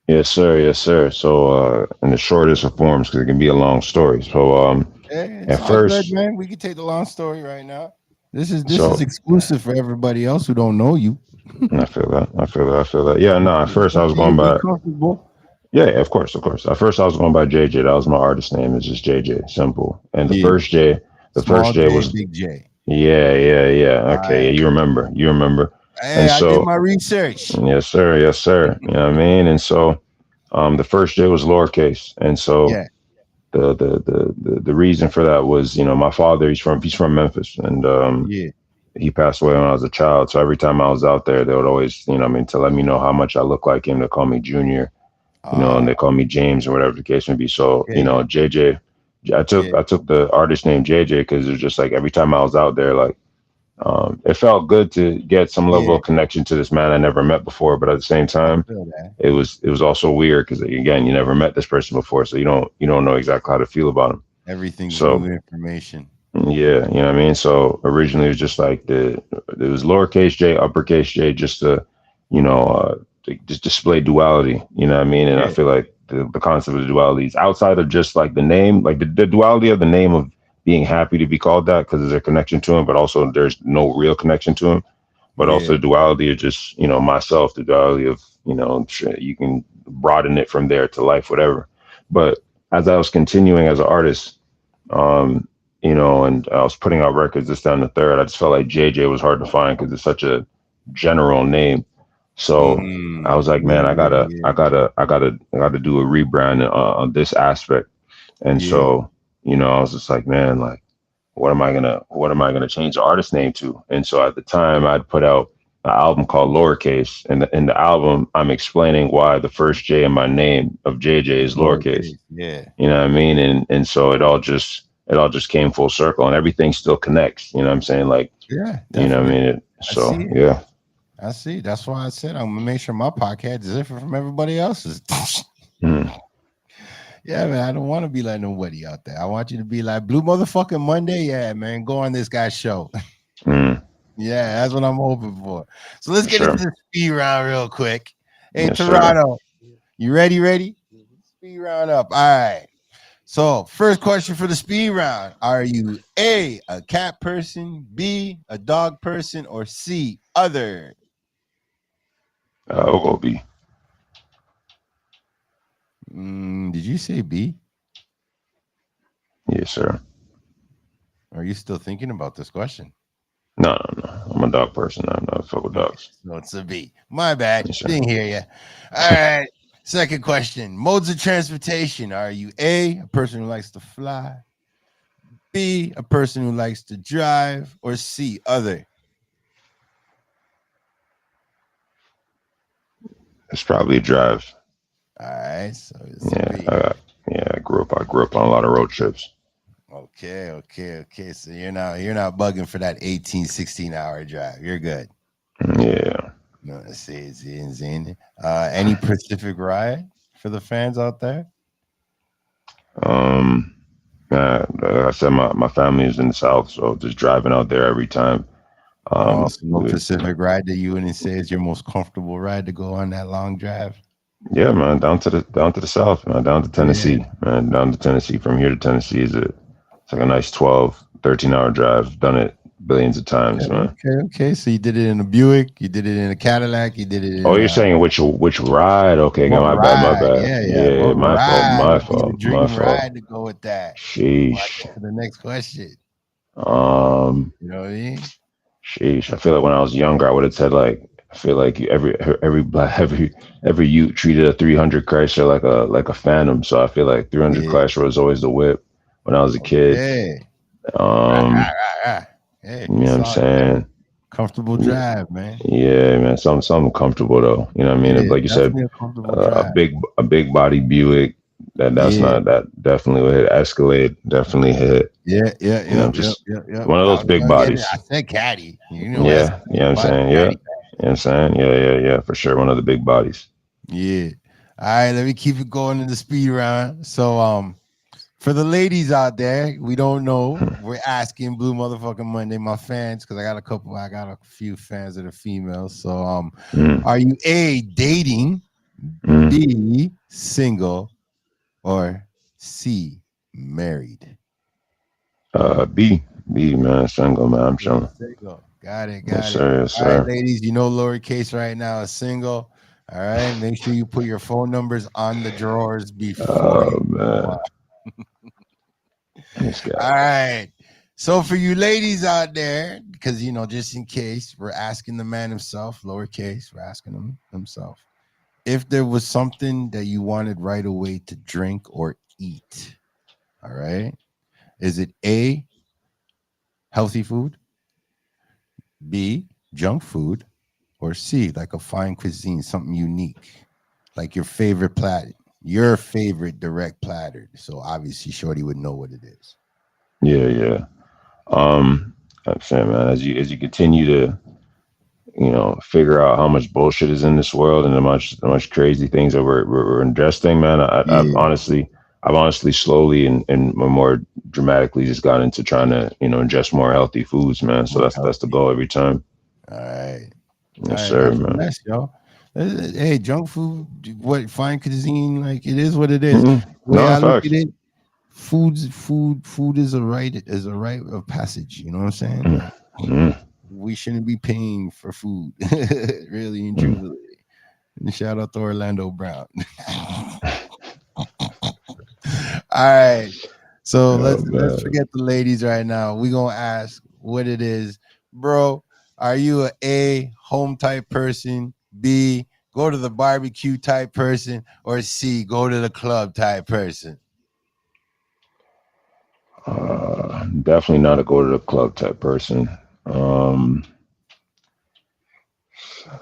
yes, sir. Yes, sir. So, in the shortest of forms, because it can be a long story. So, Hey, it's At all good, first, man. We can take the long story right now. This is so exclusive for everybody else who don't know you. I feel that. I feel that. I feel that. Yeah, no. At first, I was going Be by. comfortable. Yeah, of course, of course. At first, I was going by JJ. That was my artist name. It's just JJ, simple. And Yeah. The first Small J J, was big J. yeah, yeah, yeah. All Okay, yeah, right. you remember, you remember. Hey, And I did so, my research. yes, sir, yes, sir. You know what I mean? And so, the first J was lowercase, and so Yeah. the reason for that was, my father. He's from Memphis, and Yeah. he passed away when I was a child. So every time I was out there, they would always, what I mean, to let me know how much I look like him. They call me Junior, and Ah, they call me James or whatever the case may be. So, okay. JJ, I took Yeah. I took the artist name JJ because it was just like every time I was out there, like it felt good to get some level Yeah. of connection to this man I never met before. But at the same I time, feel that. it was also weird because again, you never met this person before, so you don't know exactly how to feel about him. Everything's new So information. yeah, you know what I mean. So originally it was just like it was lowercase j, uppercase j, just to just display duality. You know what I mean. And I Yeah. feel like the concept of duality is outside of just like the name, like the duality of the name of being happy to be called that because there's a connection to him, but also there's no real connection to him. But also Yeah. the duality of just myself, the duality of you can broaden it from there to life, whatever. But as I was continuing as an artist, um, and I was putting out records this down the third. I just felt like JJ was hard to find because it's such a general name. So I was like, man, Yeah. I gotta do a rebrand on this aspect. And Yeah. so, I was just like, man, like, what am I gonna change the artist name to? And so at the time, I'd put out an album called Lowercase, and in the album, I'm explaining why the first J in my name of JJ is lowercase. Lowercase. Yeah. You know what I mean? And so it all just came full circle and everything still connects. You know what I'm saying? Like, Yeah. you know what I Definitely. mean? I So see it. yeah. I see. That's why I said I'm gonna make sure my podcast is different from everybody else's. Mm, Yeah, man. I don't want to be like nobody out there. I want you to be like Blue Motherfucking Monday. Yeah, man. Go on this guy's show. mm, Yeah, that's what I'm hoping for. So let's for get into sure. the speed round real quick. Hey, Yes, sir. Toronto, you ready? Ready? Speed round up. All right. So, first question for the speed round: are you a cat person, B, a dog person, or C, other? We'll go B. Did you say B? Yes, sir. Or are you still thinking about this question? No, no, no. I'm a dog person. I'm not a fuck with Okay, dogs. so it's a B. My bad. Yes, sir. Didn't hear you. All right. Second question: modes of transportation. Are you a person who likes to fly, B, a person who likes to drive, or C, other? It's probably a drive. All right, so it's a Yeah, B. yeah. I grew up on a lot of road trips. Okay. So you're not bugging for that 18, 16 hour drive. You're good. Yeah. No, see. Any Pacific ride for the fans out there? Um. Like I said, my family is in the south, so just driving out there every time. Oh, Um. so no Pacific ride that you wouldn't say is your most comfortable ride to go on that long drive? Yeah, man, down to the south, man, down to Yeah. Tennessee, man, down to Tennessee. From here to Tennessee it's like a nice 12, 13 hour drive. Done it billions of times, man. Okay. So you did it in a Buick, you did it in a Cadillac, you did it Oh, in you're a saying which ride? Okay, what my bad, my ride? bad. Yeah. Yeah, What my fault, ride my would be the fault, my dream fault. ride to go with that? Before I Sheesh. get to the next question. Um, You know what I mean? sheesh. I feel like when I was younger, I would have said like I feel like every black every youth treated a 300 Chrysler like a Phantom. So I feel like 300 Yeah. Chrysler was always the whip when I was a kid. Okay. Right, Um, right, right, right. Hey, you know what I'm solid. saying? Comfortable Yeah, drive, man. yeah, man. Something comfortable though. You know what I mean? Yeah, Like you said, definitely a comfortable a drive. big body Buick. That's Yeah, not that definitely would hit. Escalade definitely hit. Just Yep. one of I those was big gonna get it. I bodies. said caddy. You know, Yeah, you Escalade, know what I'm but saying? Yeah, you caddy. know what I'm saying? Yeah, for sure. One of the big bodies. Yeah. All right, let me keep it going in the speed round. So, for the ladies out there, we don't know. We're asking Blue Motherfucking Monday, my fans, because I got a few fans that are females. So, Mm, are you A, dating, mm. B, single, or C, married? B man, single man. I'm You're chilling. single. Got it. Yes Got it. sir, yes All right, sir. ladies. You know, lowercase right now is single. All right. Make sure you put your phone numbers on the drawers before Oh you go man, on. this guy. All right. So for you ladies out there, because just in case, we're asking the man himself, lowercase, we're asking him himself, if there was something that you wanted right away to drink or eat. All right. Is it A, healthy food, B, junk food, or C, like a fine cuisine, something unique, like your favorite direct platter? So obviously, Shorty would know what it is. Yeah, yeah. I'm saying, man, as you continue to figure out how much bullshit is in this world and how much crazy things that we're ingesting, man. Yeah. I've honestly slowly and more dramatically just got into trying to ingest more healthy foods, man. So More that's the healthy. goal every time. All right. All Yes, right. sir, Not the man. mess, yo. Hey, junk food, what fine cuisine, like it is what it is. Mm-mm. The way No I look at facts. it, food is a right of passage. You know what I'm saying? Mm, Like mm, we shouldn't be paying for food, really and mm. truly. And shout out to Orlando Brown. All right. So Oh let's man. forget the ladies right now. We gonna ask what it is, bro. Are you a home type person? B, go to the barbecue type person, or C, go to the club type person? Definitely not a go to the club type person. Um,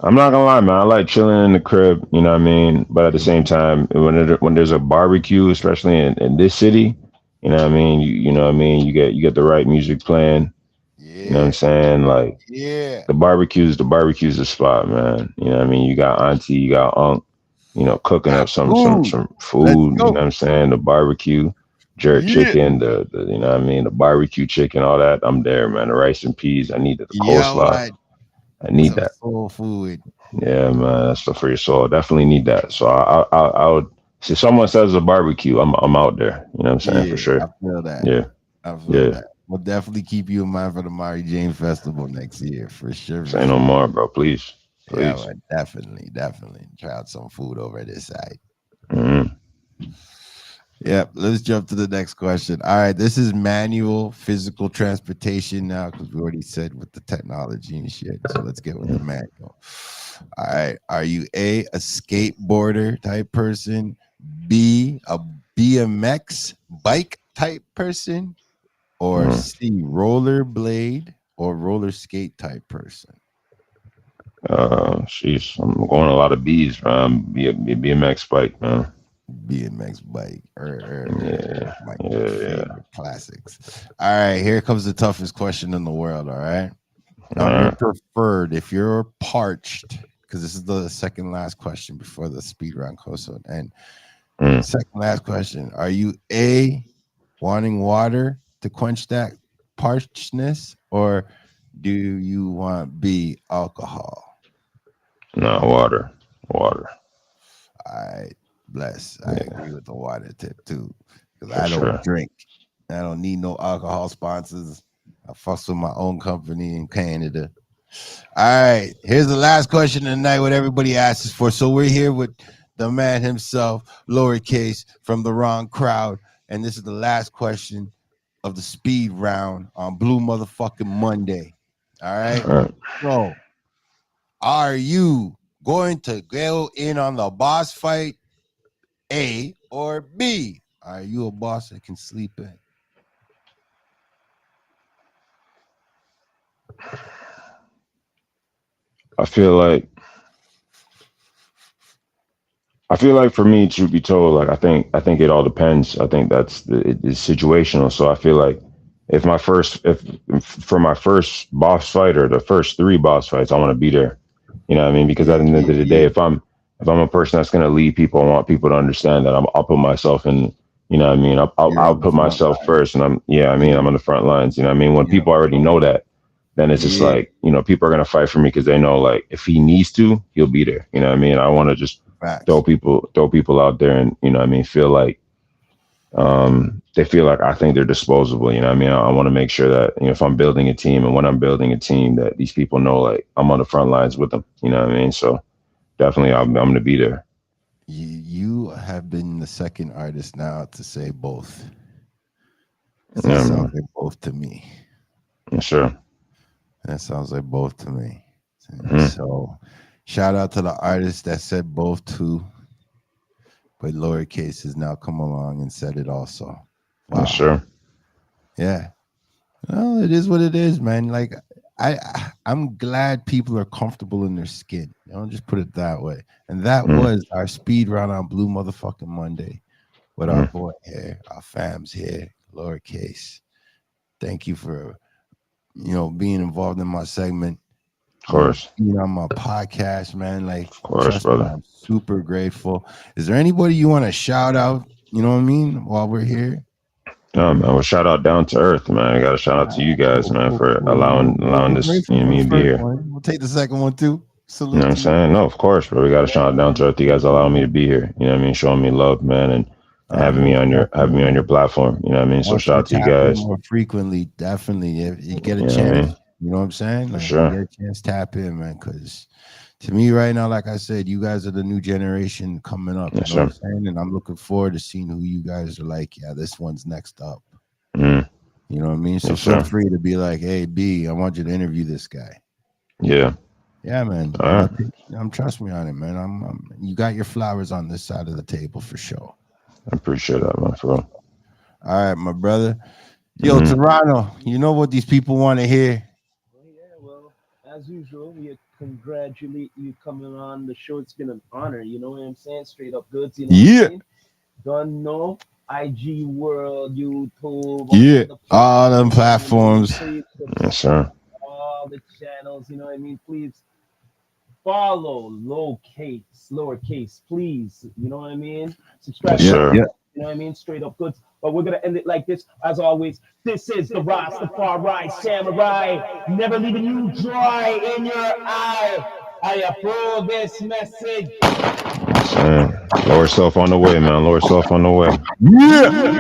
I'm not gonna lie, man. I like chilling in the crib, you know what I mean. But at the same Mhm. time, when there's a barbecue, especially in this city, you know what I mean. You know what I mean. You get the right music playing. You know what I'm Yeah, saying? Like yeah. the barbecue's the spot, man. You know what I mean. You got auntie, you got unc, cooking Got up some some food. some Let's food. You know go. what I'm saying? The barbecue, jerk Yeah. chicken, the you know what I mean, the barbecue chicken, all that. I'm there, man. The rice and peas. I need it. The Yeah, coleslaw. what? I need Some that. soul food. Yeah, man, that's stuff for your soul. Definitely need that. So I would. If someone says a barbecue, I'm out there. You know what I'm saying, for Yeah, I sure. feel that. Yeah, I feel yeah. that. We'll definitely keep you in mind for the Mari Jane Festival next year, for sure, for Say no sure. more, bro. Please, Yeah, please. well, definitely try out some food over this side. Mm-hmm. Yep, let's jump to the next question. All right, this is manual physical transportation now because we already said with the technology and shit. So let's get with the manual. All right, are you a skateboarder type person, B, a BMX bike type person, or Mm-hmm. C, rollerblade or roller skate type person? Sheesh, I'm going a lot of B's, man. BMX bike, man. BMX bike. Yeah, My yeah, yeah. favorite classics. All right, here comes the toughest question in the world. All right. All Your right. preferred, if you're parched, because this is the second last question before the speed round goes on. And Mm. second last question. Are you A, wanting water to quench that parchedness, or do you want B, alcohol? No, water, water. I bless. I Yeah, agree with the water tip too, because for I don't sure. drink. I don't need no alcohol sponsors. I fuss with my own company in Canada. All right, here's the last question of the night. What everybody asks for. So we're here with the man himself, lowercase, from the wrong crowd, and this is the last question of the speed round on Blue Motherfucking Monday. All right. All right. So, are you going to go in on the boss fight? A or B? Are you a boss that can sleep in? I feel like for me, to be told, like I think it all depends. I think it's situational. So I feel like if for my first boss fight or the first three boss fights, I want to be there. You know what I mean? Because at Yeah, the end yeah, of the day, yeah. if I'm a person that's gonna lead people, I want people to understand that I'll put myself in. You know what I mean? You're I'll on the put front myself line. first, and I'm Yeah, on the front lines. You know what I mean? When yeah, people already know that, then it's just yeah. like, people are gonna fight for me because they know, like, if he needs to, he'll be there. You know what I mean? I want to just throw Facts. people throw people out there, and feel like they feel like I think they're disposable. You know what I mean? I want to make sure that, you know, if I'm building a team and when I'm building a team, that these people know like I'm on the front lines with them. You know what I mean? So definitely I'm going to be there. You have been the second artist now to say both. So that Yeah, sounds man. like both to me. Yeah, sure. That sounds like both to me. Hmm. So shout out to the artist that said both too, but lowercase has now come along and said it also. Yeah, Wow. sure. Yeah. Well, it is what it is, man. Like I'm glad people are comfortable in their skin. You know, just put it that way. And that Mm, was our speed round on Blue Motherfucking Monday with our mm, boy here, our fams here, lowercase. Thank you for being involved in my segment. of course. Being on my podcast, man. Like, Of course, trust me, brother. I'm super grateful. Is there anybody you want to shout out? You know what I mean? While we're here, Man, well, shout out down to earth, man. I got to shout out to you guys, cool, man, cool, for cool. allowing We're this, grateful you know, for me the to be first here. one. We'll take the second one too. You know Salute what I'm to you. saying? No, of course, bro. We got to shout out down to earth. You guys allowing me to be here. You know what I mean? Showing me love, man, and Most having me on your definitely. platform. You know what I mean? So Want shout you out to to you tap in guys. more frequently. Definitely, if you get a You know what I chance. mean? You know what I'm saying? For Like, if you get sure. a chance, tap in, man. Because to me, right now, like I said, you guys are the new generation coming up. You Yes, know what I'm sir. saying? And I'm looking forward to seeing who you guys are like. Yeah, this one's next up. Mm, You know what I mean? So yes, feel sir. free to be like, "Hey, B, I want you to interview this guy." Yeah. Yeah, man. All right. I'm trust me on it, man. You got your flowers on this side of the table for sure. I appreciate that, man, for real. All right, my brother. Yo, Hmm. Toronto, you know what these people want to hear? Well, yeah, well, as usual, we congratulate you coming on the show. It's been an honor, you know what I'm saying? Straight up goods, you know what I Yeah, mean? Don't know. IG World, YouTube, yeah. all the All them platforms, you know what I mean? platforms. Please Yes, subscribe sir. all the channels, you know what I mean? Please follow lowercase, please, you know what I mean? Subscribe Yes, to Yep, the sir. yep. channel, you know what I mean? Straight up goods. But we're gonna end it like this, as always. This is the Rastafari Samurai, never leaving you dry in your eye. I approve this message. Yes, sir. Lower self on the way, man. Lower self on the way. Yeah.